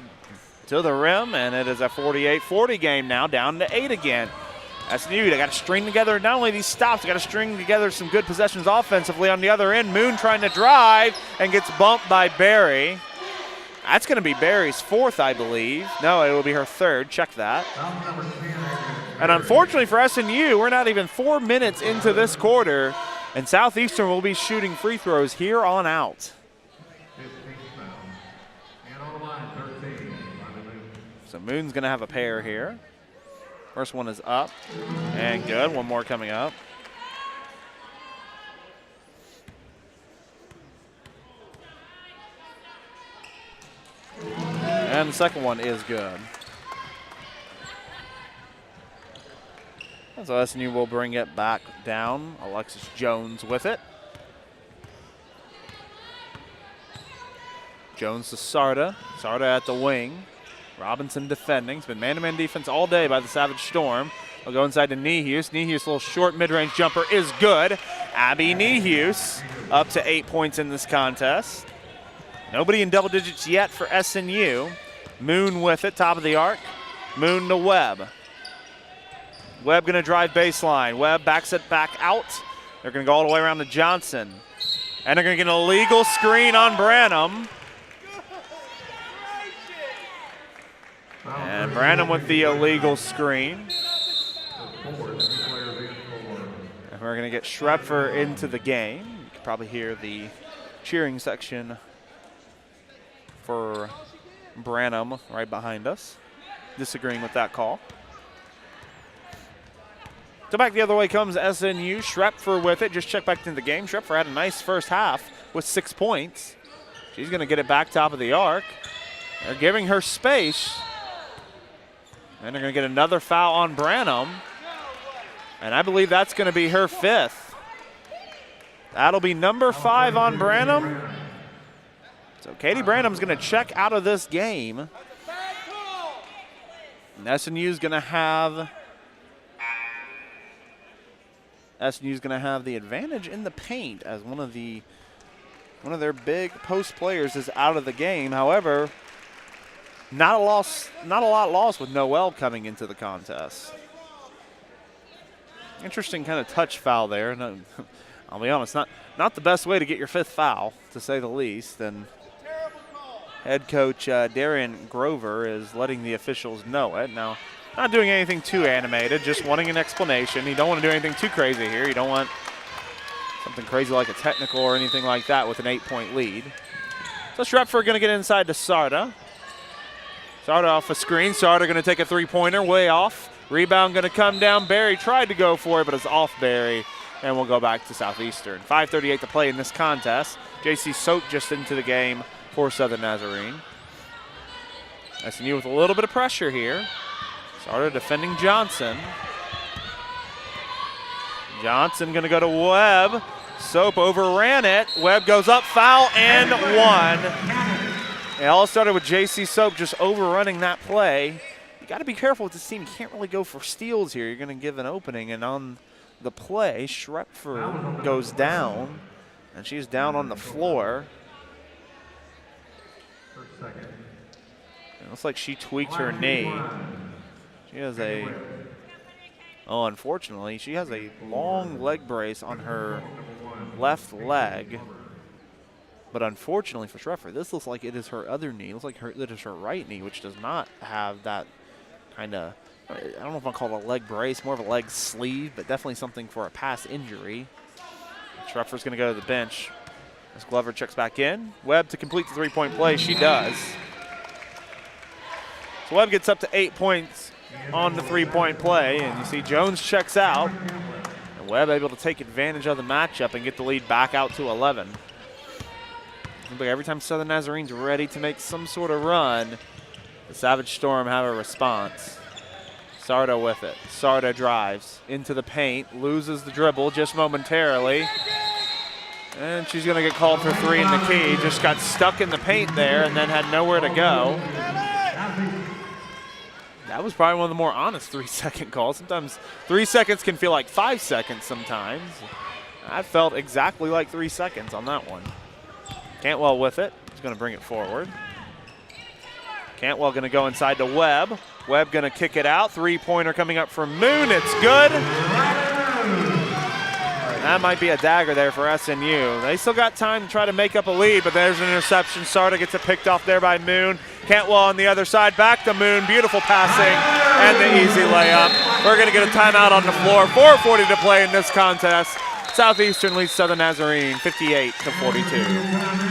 rim, and it is a 48-40 game now, down to 8 again. SNU, they got to string together not only these stops, they got to string together some good possessions offensively on the other end. Moon trying to drive and gets bumped by Barry. That's going to be Barry's 4th, I believe. No, it will be her 3rd. Check that. And unfortunately for SNU, we're not even 4 minutes into this quarter, and Southeastern will be shooting free throws here on out. So Moon's going to have a pair here. First one is up and good. One more coming up. And the second one is good. So SNU will bring it back down. Alexis Jones with it. Jones to Sarda. Sarda at the wing. Robinson defending. It's been man-to-man defense all day by the Savage Storm. We'll go inside to Niehaus. Niehaus, a little short mid-range jumper is good. Abby Niehaus up to 8 points in this contest. Nobody in double digits yet for SNU. Moon with it, top of the arc. Moon to Webb. Webb going to drive baseline. Webb backs it back out. They're going to go all the way around to Johnson. And they're going to get an illegal screen on Branham. And Branham with the illegal screen. And we're going to get Schrepfer into the game. You can probably hear the cheering section for Branham right behind us, disagreeing with that call. So back the other way comes SNU. Schrepfer with it. Just check back into the game. Schrepfer had a nice first half with 6 points. She's going to get it back top of the arc. They're giving her space. And they're going to get another foul on Branham. And I believe that's going to be her 5th. That'll be number 5 on Branham. So Katie Branham's going to check out of this game. And SNU's going to have the advantage in the paint as one of their big post players is out of the game. However, not a lot lost with Noel coming into the contest. Interesting kind of touch foul there. No, I'll be honest, not the best way to get your 5th foul, to say the least. And head coach Darian Grover is letting the officials know it. Now, not doing anything too animated, just wanting an explanation. You don't want to do anything too crazy here. You don't want something crazy like a technical or anything like that with an 8-point lead. So Schrepfer going to get inside to Sarda. Sarda off a screen. Sarda going to take a 3-pointer, way off. Rebound going to come down. Barry tried to go for it, but it's off Barry. And we'll go back to Southeastern. 5:38 to play in this contest. JC Soap just into the game for Southern Nazarene. SNU with a little bit of pressure here. Sarda defending Johnson. Johnson going to go to Webb. Soap overran it. Webb goes up, foul, and 1. It all started with JC Soap just overrunning that play. You got to be careful with this team. You can't really go for steals here. You're going to give an opening, and on the play, Schrepfer goes down, and she's down on the floor. It looks like she tweaked her knee. She has unfortunately, she has a long leg brace on her left leg. But unfortunately for Schrepfer, this looks like it is her other knee. It looks like it is her right knee, which does not have that kind of, I don't know if I'll call it a leg brace, more of a leg sleeve, but definitely something for a past injury. Schrepfer's going to go to the bench as Glover checks back in. Webb to complete the 3-point play. She does. So Webb gets up to 8 points on the 3-point play, and you see Jones checks out. And Webb able to take advantage of the matchup and get the lead back out to 11. But every time Southern Nazarene's ready to make some sort of run, the Savage Storm have a response. Sarda with it. Sarda drives into the paint, loses the dribble just momentarily. And she's going to get called for 3 in the key. Just got stuck in the paint there and then had nowhere to go. That was probably one of the more honest 3-second calls. Sometimes 3 seconds can feel like 5 seconds sometimes. That felt exactly like 3 seconds on that one. Cantwell with it. He's going to bring it forward. Cantwell going to go inside to Webb. Webb going to kick it out. Three-pointer coming up from Moon. It's good. That might be a dagger there for SNU. They still got time to try to make up a lead, but there's an interception. Sarda gets it picked off there by Moon. Cantwell on the other side, back to Moon. Beautiful passing and the easy layup. We're going to get a timeout on the floor. 4:40 to play in this contest. Southeastern leads Southern Nazarene 58-42.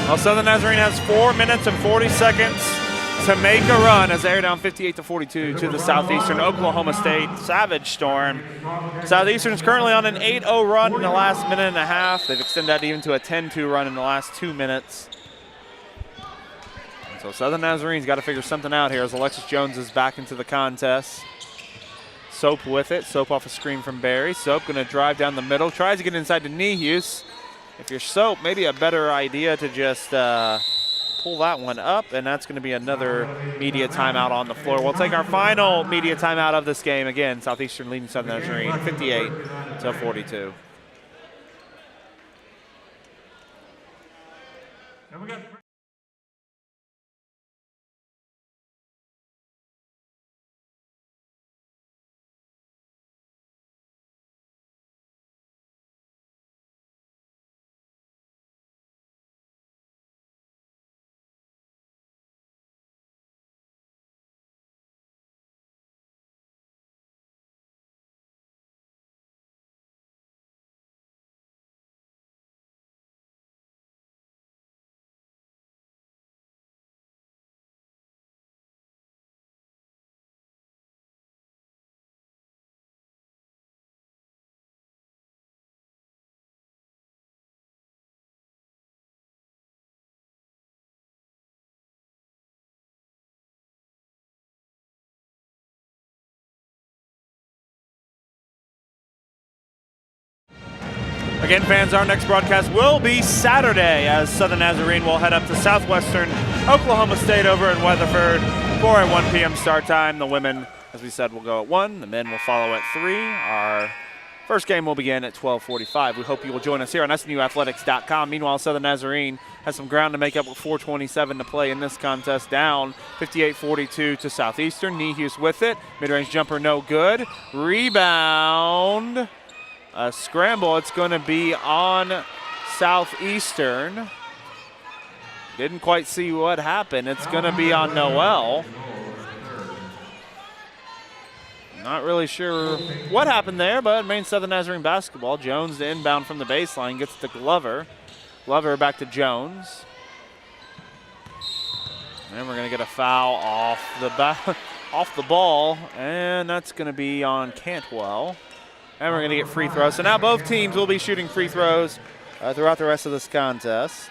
Well, Southern Nazarene has 4 minutes and 40 seconds to make a run as they're down 58-42 to the Southeastern Oklahoma State Savage Storm. Southeastern is currently on an 8-0 run in the last minute and a half. They've extended that even to a 10-2 run in the last 2 minutes. And so Southern Nazarene's got to figure something out here as Alexis Jones is back into the contest. Soap with it. Soap off a screen from Barry. Soap going to drive down the middle. Tries to get inside to Nehus. If you're Soap, maybe a better idea to just pull that one up, and that's going to be another media timeout on the floor. We'll take our final media timeout of this game. Again, Southeastern leading Southern Nazarene 58-42. Again, fans, our next broadcast will be Saturday as Southern Nazarene will head up to Southwestern Oklahoma State over in Weatherford for a 1 p.m. start time. The women, as we said, will go at 1. The men will follow at 3. Our first game will begin at 12:45. We hope you will join us here on SNUathletics.com. Meanwhile, Southern Nazarene has some ground to make up with 4:27 to play in this contest, down 58-42 to Southeastern. Nehus with it. Mid-range jumper no good. Rebound. A scramble. It's going to be on Southeastern. Didn't quite see what happened. It's going to be on Noel. Not really sure what happened there, but it remains Southern Nazarene basketball. Jones to inbound from the baseline, gets to Glover. Glover back to Jones. And we're going to get a foul off the ball, and that's going to be on Cantwell. And we're going to get free throws. So now both teams will be shooting free throws throughout the rest of this contest.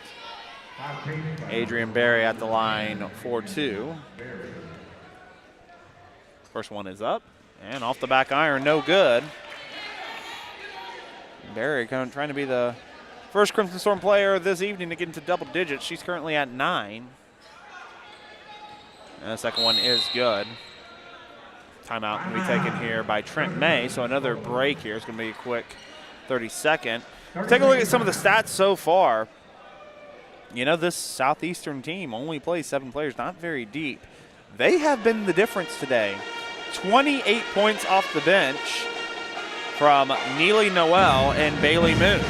Adrian Berry at the line for 2. First one is up. And off the back iron, no good. Berry kind of trying to be the first Crimson Storm player this evening to get into double digits. She's currently at 9. And the second one is good. Timeout can be taken here by Trent May, so another break here. It's going to be a quick 30-second. Take a look at some of the stats so far. You know, this Southeastern team only plays 7 players, not very deep. They have been the difference today. 28 points off the bench from Neely Noel and Briley Moon.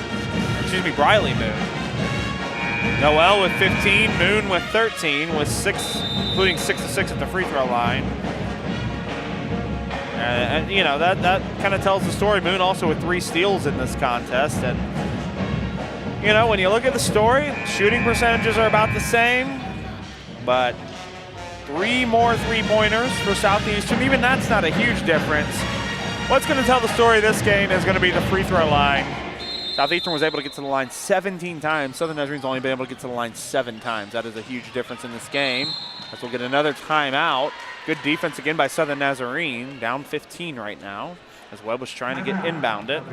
Noel with 15, Moon with 13, with 6, including 6 of 6 at the free throw line. And you know, that kind of tells the story. Moon also with 3 steals in this contest. And, you know, when you look at the story, shooting percentages are about the same, but 3 more three-pointers for Southeastern. Even that's not a huge difference. What's going to tell the story of this game is going to be the free throw line. Southeastern was able to get to the line 17 times. Southern Nazarene's only been able to get to the line 7 times. That is a huge difference in this game. As we'll get another timeout. Good defense again by Southern Nazarene. Down 15 right now as Webb was trying to get inbounded.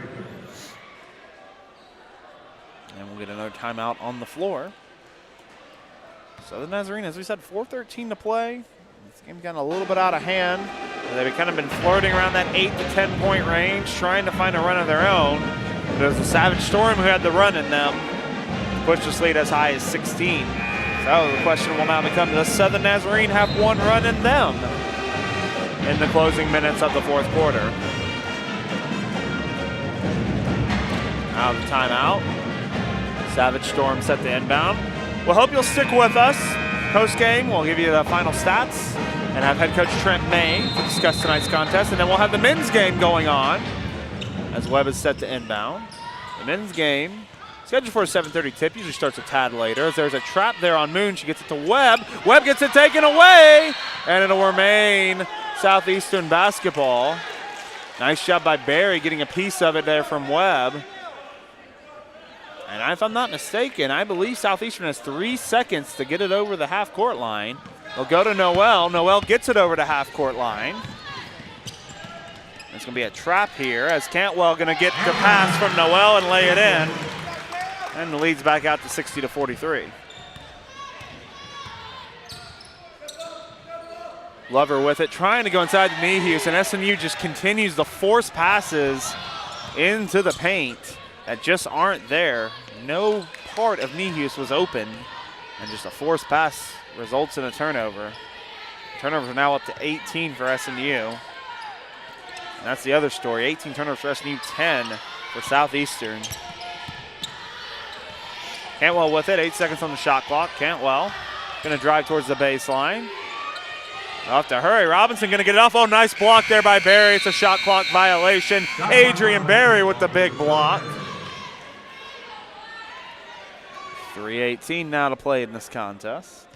And we'll get another timeout on the floor. Southern Nazarene, as we said, 4:13 to play. This game's gotten a little bit out of hand. They've kind of been flirting around that 8 to 10 point range, trying to find a run of their own. But it was the Savage Storm who had the run in them. Pushed this lead as high as 16. So the question will now become, does Southern Nazarene have one run in them in the closing minutes of the fourth quarter? Now the timeout. Savage Storm set the inbound. We'll hope you'll stick with us. Post-game, we'll give you the final stats and have head coach Trent May to discuss tonight's contest. And then we'll have the men's game going on as Webb is set to inbound. The men's game, scheduled for a 7:30 tip, usually starts a tad later. As there's a trap there on Moon, she gets it to Webb. Webb gets it taken away, and it'll remain Southeastern basketball. Nice job by Barry getting a piece of it there from Webb. And if I'm not mistaken, I believe Southeastern has 3 seconds to get it over the half-court line. They'll go to Noel. Noel gets it over the half-court line. It's going to be a trap here as Cantwell going to get the pass from Noel and lay it in. And the lead's back out to 60 to 43. Lover with it, trying to go inside the Nehus, and SNU just continues to force passes into the paint that just aren't there. No part of Nehus was open, and just a forced pass results in a turnover. Turnovers are now up to 18 for SNU. And that's the other story. 18 turnovers for SNU, 10 for Southeastern. Cantwell with it, 8 seconds on the shot clock. Cantwell going to drive towards the baseline. They'll have to hurry. Robinson going to get it off. Oh, nice block there by Barry. It's a shot clock violation. Adrian Barry with the big block. 3:18 now to play in this contest.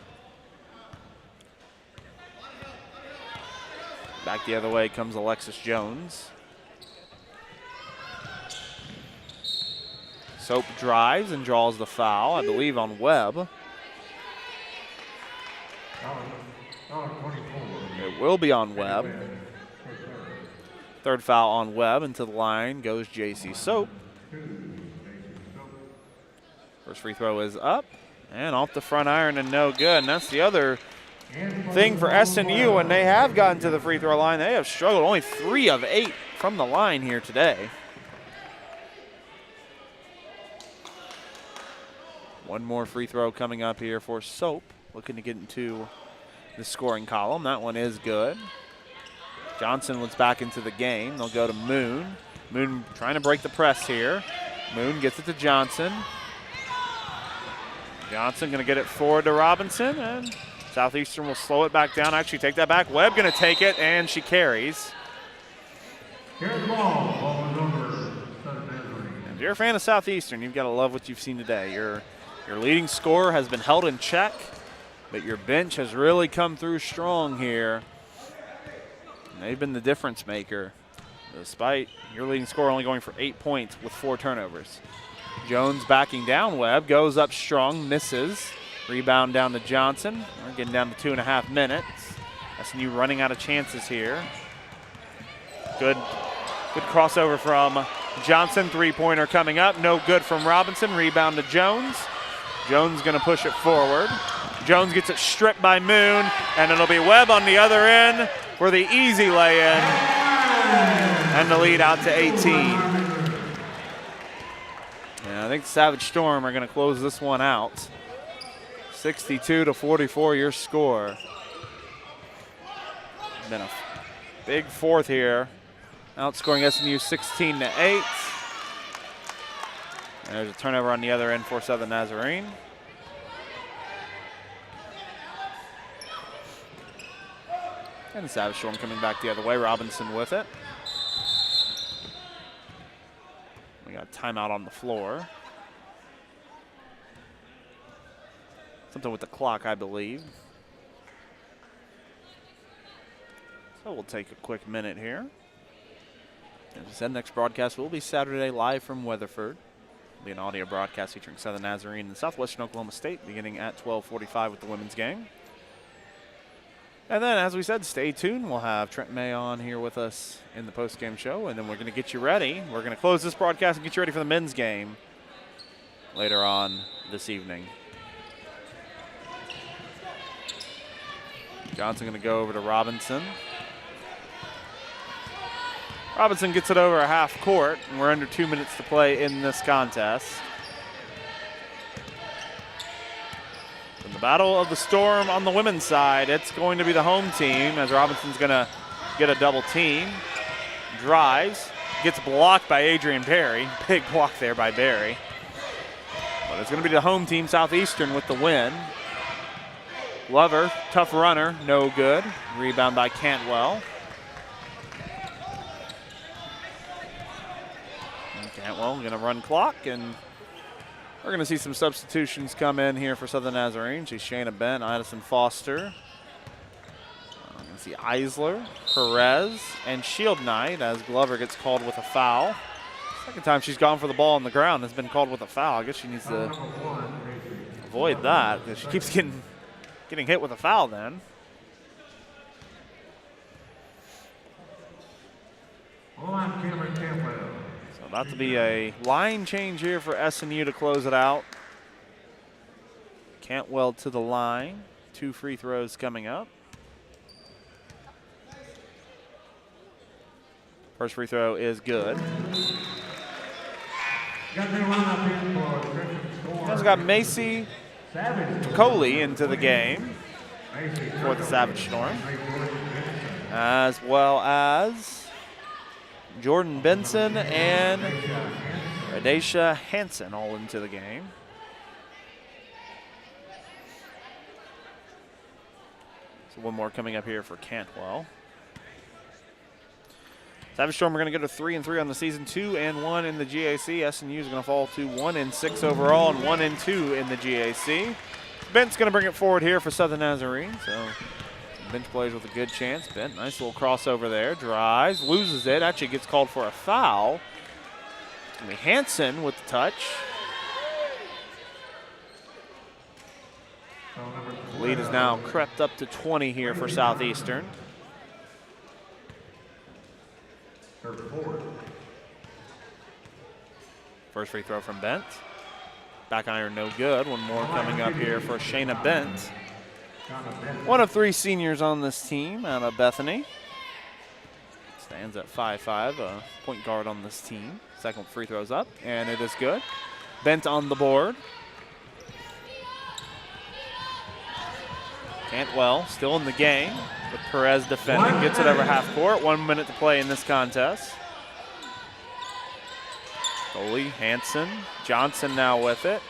Back the other way comes Alexis Jones. Soap drives and draws the foul, I believe, on Webb. It will be on Webb. Third foul on Webb, and to the line goes J.C. Soap. First free throw is up and off the front iron and no good. And that's the other thing for SNU. When they have gotten to the free throw line, they have struggled. Only 3 of 8 from the line here today. One more free throw coming up here for Soap, looking to get into the scoring column. That one is good. Johnson was back into the game. They'll go to Moon. Moon trying to break the press here. Moon gets it to Johnson. Johnson going to get it forward to Robinson, and Southeastern will slow it back down. Actually, take that back. Webb going to take it, and she carries. Here's the ball. If you're a fan of Southeastern, you've got to love what you've seen today. Your leading scorer has been held in check, but your bench has really come through strong here. And they've been the difference maker, despite your leading scorer only going for 8 points with 4 turnovers. Jones backing down. Webb goes up strong, misses. Rebound down to Johnson. We're getting down to 2.5 minutes. SNU running out of chances here. Good crossover from Johnson. Three-pointer coming up. No good from Robinson. Rebound to Jones. Jones going to push it forward. Jones gets it stripped by Moon, and it'll be Webb on the other end for the easy lay-in. And the lead out to 18. I think Savage Storm are going to close this one out. 62 to 44, your score. Been a big fourth here outscoring SNU 16-8. There's a turnover on the other end for Southern Nazarene. And the Savage Storm coming back the other way. Robinson with it. We got a timeout on the floor. Something with the clock, I believe. So we'll take a quick minute here. As I said, next broadcast will be Saturday live from Weatherford. It'll be an audio broadcast featuring Southern Nazarene and Southwestern Oklahoma State beginning at 12:45 with the women's game. And then, as we said, stay tuned. We'll have Trent May on here with us in the post-game show, and then we're going to get you ready. We're going to close this broadcast and get you ready for the men's game later on this evening. Johnson going to go over to Robinson. Robinson gets it over a half court, and we're under 2 minutes to play in this contest. In the Battle of the Storm on the women's side, it's going to be the home team as Robinson's going to get a double team. Drives, gets blocked by Adrian Berry. Big block there by Berry. But it's going to be the home team, Southeastern, with the win. Glover, tough runner, no good. Rebound by Cantwell. And Cantwell going to run clock, and we're going to see some substitutions come in here for Southern Nazarene. She's Shayna Bent, Addison Foster. I'm going to see Eisler, Perez, and Shield Knight as Glover gets called with a foul. Second time she's gone for the ball on the ground has been called with a foul. I guess she needs to avoid that because she keeps getting hit with a foul then. So about to be a line change here for SNU to close it out. Cantwell to the line. 2 free throws coming up. First free throw is good. Also got Macy Coley into the game for the Savage Storm, as well as Jordan Benson and Adesha Hansen all into the game. So one more coming up here for Cantwell. Savage Storm are going to go to 3-3 on the season, 2-1 in the GAC. SNU is going to fall to 1-6 overall and 1-2 in the GAC. Bent's going to bring it forward here for Southern Nazarene. So bench plays with a good chance. Bent, nice little crossover there. Drives, loses it. Actually gets called for a foul. It's going to be Hansen with the touch. The lead is now crept up to 20 here for Southeastern. First free throw from Bent. Back iron no good. One more coming up here for Shayna Bent. One of 3 seniors on this team out of Bethany. Stands at 5'5", a point guard on this team. Second free throw's up, and it is good. Bent on the board. Cantwell still in the game with Perez defending. Gets it over half court. 1 minute to play in this contest. Coley, Hansen, Johnson now with it.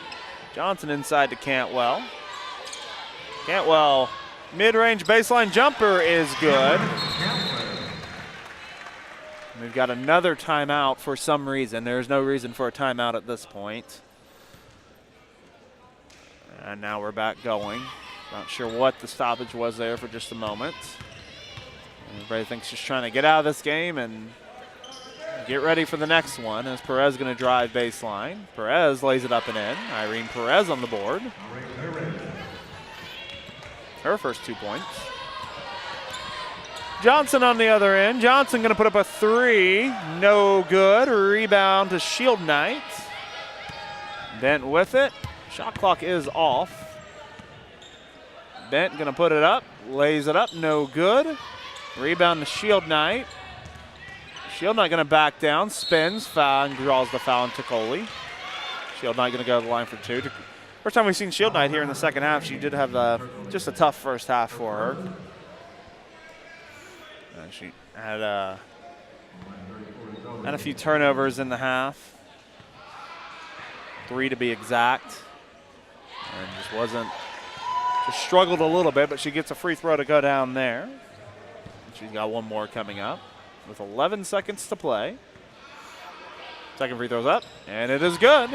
Johnson inside to Cantwell. Cantwell, mid-range baseline jumper is good. We've got another timeout for some reason. There's no reason for a timeout at this point. And now we're back going. Not sure what the stoppage was there for just a moment. Everybody thinks just trying to get out of this game and get ready for the next one as Perez going to drive baseline. Perez lays it up and in. Irene Perez on the board. Her first 2 points. Johnson on the other end. Johnson going to put up a 3. No good. Rebound to Shield Knight. Bent with it. Shot clock is off. Bent going to put it up. Lays it up. No good. Rebound to Shield Knight. Shield Knight going to back down, spins, foul, and draws the foul into Coley. Shield Knight going to go to the line for 2. First time we've seen Shield Knight here in the second half. She did have just a tough first half for her. She had And a few turnovers in the half. 3 to be exact. And just struggled a little bit, but she gets a free throw to go down there. She's got one more coming up with 11 seconds to play. Second free throw's up, and it is good.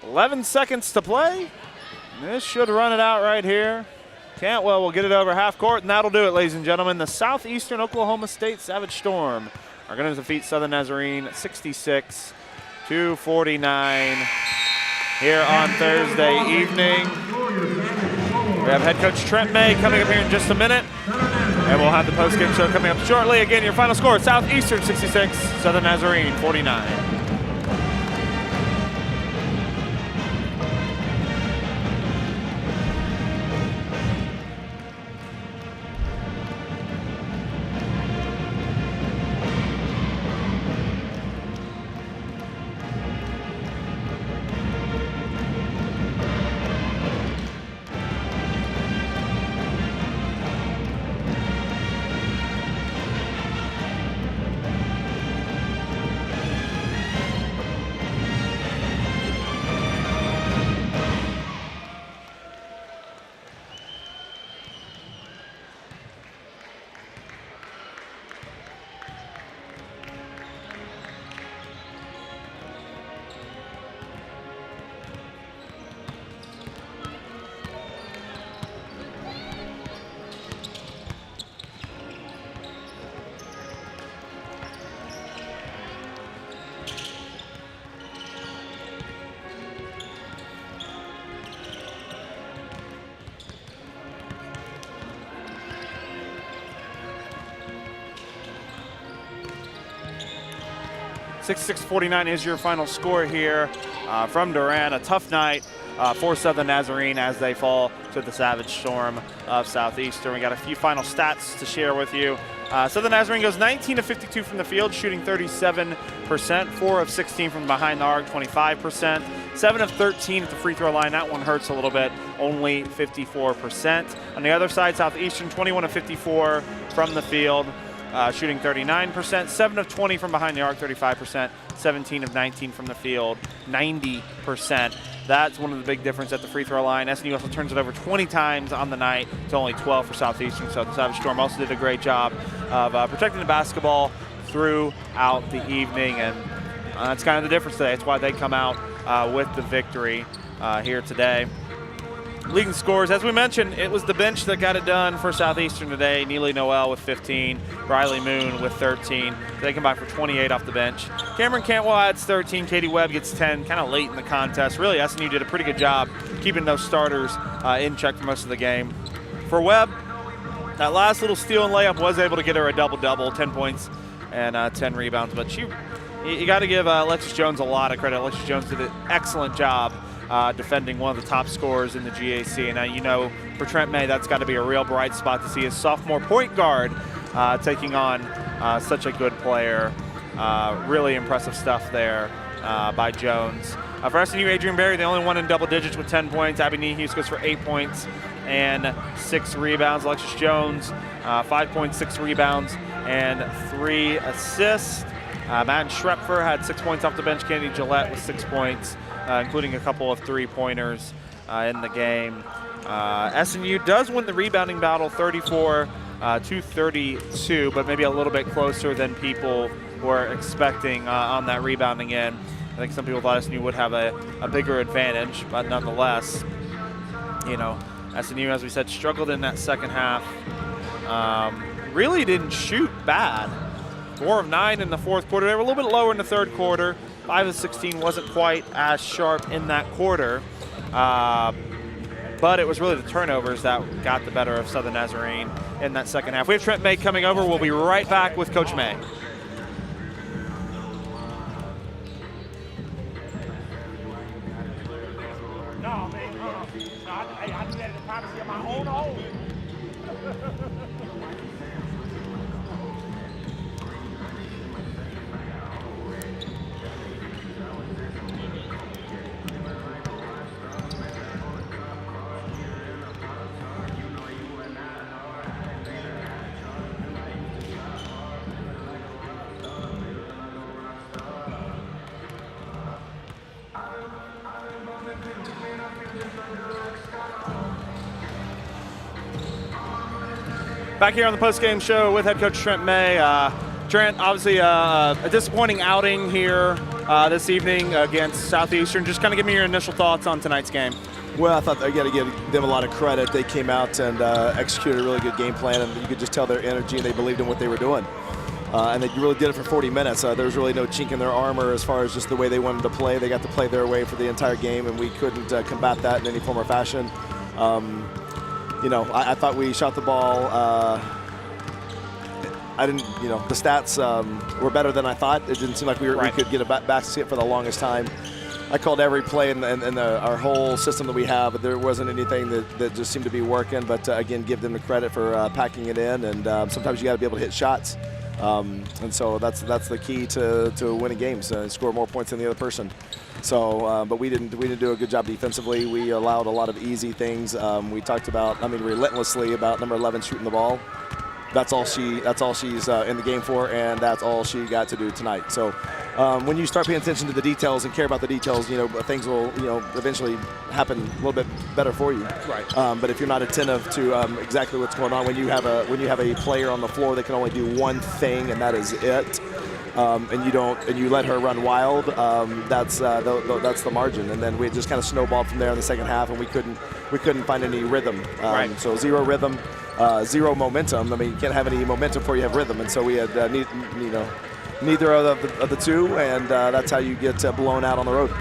11 seconds to play. This should run it out right here. Cantwell will get it over half court, and that'll do it, ladies and gentlemen. The Southeastern Oklahoma State Savage Storm are going to defeat Southern Nazarene 66-49 here on Thursday evening. We have head coach Trent May coming up here in just a minute, and we'll have the postgame show coming up shortly. Again, your final score, Southeastern 66, Southern Nazarene 49. 66-49 is your final score here from Durant. A tough night for Southern Nazarene as they fall to the Savage Storm of Southeastern. We got a few final stats to share with you. Southern Nazarene goes 19 of 52 from the field, shooting 37%, 4 of 16 from behind the arc, 25%, 7 of 13 at the free throw line. That one hurts a little bit, only 54%. On the other side, Southeastern 21 of 54 from the field, shooting 39%, 7 of 20 from behind the arc, 35%, 17 of 19 from the field, 90%. That's one of the big difference at the free throw line. SNU also turns it over 20 times on the night to only 12 for Southeastern. So the Savage Storm also did a great job of protecting the basketball throughout the evening, and that's kind of the difference today. It's why they come out with the victory here today. Leading scores, as we mentioned, it was the bench that got it done for Southeastern today. Neely Noel with 15, Riley Moon with 13. They combined for 28 off the bench. Cameron Cantwell adds 13, Katie Webb gets 10, kind of late in the contest. Really, SNU did a pretty good job keeping those starters in check for most of the game. For Webb, that last little steal and layup was able to get her a double-double, 10 points and 10 rebounds. But you got to give Alexis Jones a lot of credit. Alexis Jones did an excellent job defending one of the top scorers in the GAC. And you know, for Trent May, that's got to be a real bright spot to see his sophomore point guard taking on such a good player. Really impressive stuff there by Jones. For SNU, Adrian Berry, the only one in double digits with 10 points. Abby Nehus goes for 8 points and 6 rebounds. Alexis Jones, 5 points, 6 rebounds, and 3 assists. Madden Schrepfer had 6 points off the bench. Kennedy Gillette with 6 points, including a couple of three-pointers in the game. SNU does win the rebounding battle 34-32, but maybe a little bit closer than people were expecting on that rebounding end. I think some people thought SNU would have a bigger advantage, but nonetheless, you know, SNU, as we said, struggled in that second half. Really didn't shoot bad. 4 of 9 in the fourth quarter. They were a little bit lower in the third quarter. 5 of 16 wasn't quite as sharp in that quarter. But it was really the turnovers that got the better of Southern Nazarene in that second half. We have Trent May coming over. We'll be right back with Coach May. No, man. I do that in the privacy of my own home. Back here on the post-game show with head coach Trent May. Trent, obviously a disappointing outing here this evening against Southeastern. Just kind of give me your initial thoughts on tonight's game. Well, I thought I got to give them a lot of credit. They came out and executed a really good game plan, and you could just tell their energy and they believed in what they were doing. And they really did it for 40 minutes. There was really no chink in their armor as far as just the way they wanted to play. They got to play their way for the entire game, and we couldn't combat that in any form or fashion. I thought we shot the ball. The stats were better than I thought. It didn't seem like we could get a basket for the longest time. I called every play in our whole system that we have, but there wasn't anything that just seemed to be working. But again, give them the credit for packing it in, and sometimes you got to be able to hit shots. And so that's the key to winning games, and score more points than the other person. So, but we didn't do a good job defensively. We allowed a lot of easy things. We talked about, relentlessly about number 11 shooting the ball. That's all she's in the game for, and that's all she got to do tonight. So when you start paying attention to the details and care about the details, things will eventually happen a little bit better for you. Right. But if you're not attentive to exactly what's going on, when you have a player on the floor that can only do one thing and that is it, and you let her run wild, that's the margin. And then we just kind of snowballed from there in the second half, and we couldn't find any rhythm. Right. So zero rhythm. Zero momentum. You can't have any momentum before you have rhythm, and so we had neither of the two, and that's how you get blown out on the road.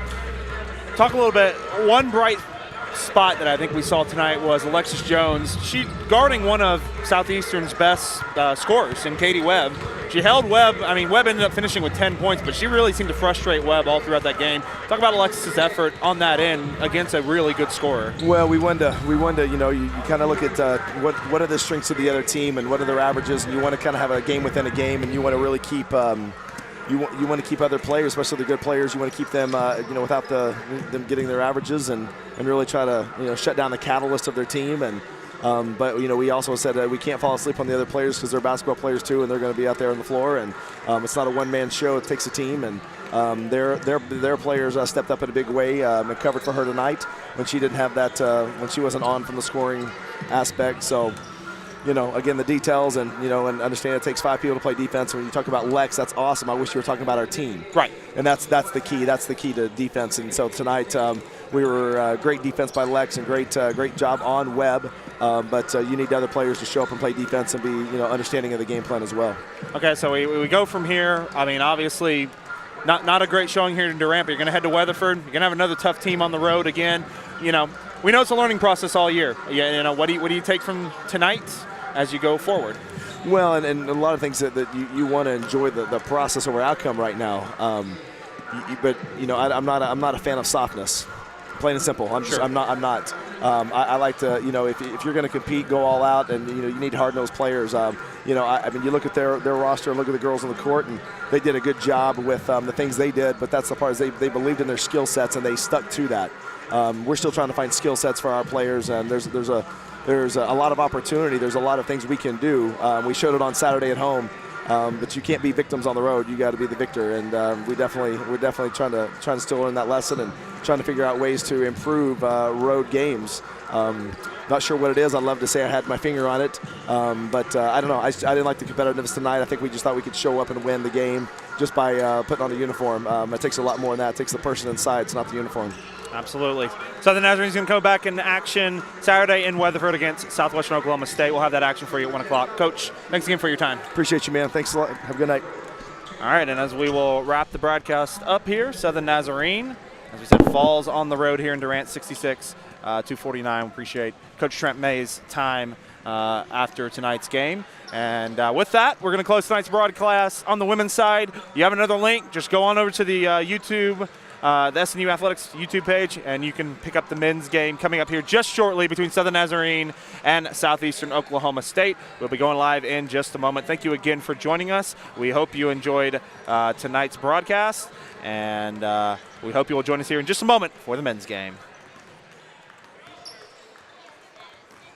Talk a little bit. One bright spot that I think we saw tonight was Alexis Jones. She guarding one of Southeastern's best scorers in Katie Webb. She held Webb. Webb ended up finishing with 10 points, but she really seemed to frustrate Webb all throughout that game. Talk about Alexis's effort on that end against a really good scorer. Well, we wanted to, you kind of look at what are the strengths of the other team and what are their averages, and you want to kind of have a game within a game, and you want to really keep you want to keep other players, especially the good players. You want to keep them, without them getting their averages, and really try to shut down the catalyst of their team. And but we also said that we can't fall asleep on the other players because they're basketball players too, and they're going to be out there on the floor. And it's not a one-man show; it takes a team. And their players stepped up in a big way and covered for her tonight when she didn't have that, when she wasn't on from the scoring aspect. So. Again, the details and understand it takes 5 people to play defense. When you talk about Lex, that's awesome. I wish you were talking about our team. Right. And that's the key. That's the key to defense. And so tonight we were great defense by Lex and great job on Webb. But you need other players to show up and play defense and be understanding of the game plan as well. Okay, so we go from here. Obviously. Not a great showing here in Durant, but you're going to head to Weatherford. You're going to have another tough team on the road again. We know it's a learning process all year. What do you take from tonight as you go forward? Well, and a lot of things that you want to enjoy the process over outcome right now. But I'm not a fan of softness. Plain and simple. I'm not. I like to, if you're going to compete, go all out, and you need hard-nosed players. You look at their roster and look at the girls on the court, and they did a good job with the things they did. But that's the part is they believed in their skill sets and they stuck to that. We're still trying to find skill sets for our players, and there's a lot of opportunity. There's a lot of things we can do. We showed it on Saturday at home. But you can't be victims on the road. You got to be the victor, and we're definitely trying to still learn that lesson and trying to figure out ways to improve road games. Not sure what it is. I'd love to say I had my finger on it, but I don't know. I didn't like the competitiveness tonight. I think we just thought we could show up and win the game just by putting on a uniform. It takes a lot more than that. It takes the person inside. It's not the uniform. Absolutely. Southern Nazarene is going to go back in action Saturday in Weatherford against Southwestern Oklahoma State. We'll have that action for you at 1 o'clock. Coach, thanks again for your time. Appreciate you, man. Thanks a lot. Have a good night. All right, and as we will wrap the broadcast up here, Southern Nazarene, as we said, falls on the road here in Durant, 66-249. Appreciate Coach Trent May's time after tonight's game. And with that, we're going to close tonight's broadcast. On the women's side, you have another link. Just go on over to the YouTube, the SNU Athletics YouTube page, and you can pick up the men's game coming up here just shortly between Southern Nazarene and Southeastern Oklahoma State. We'll be going live in just a moment. Thank you again for joining us. We hope you enjoyed tonight's broadcast, and we hope you will join us here in just a moment for the men's game.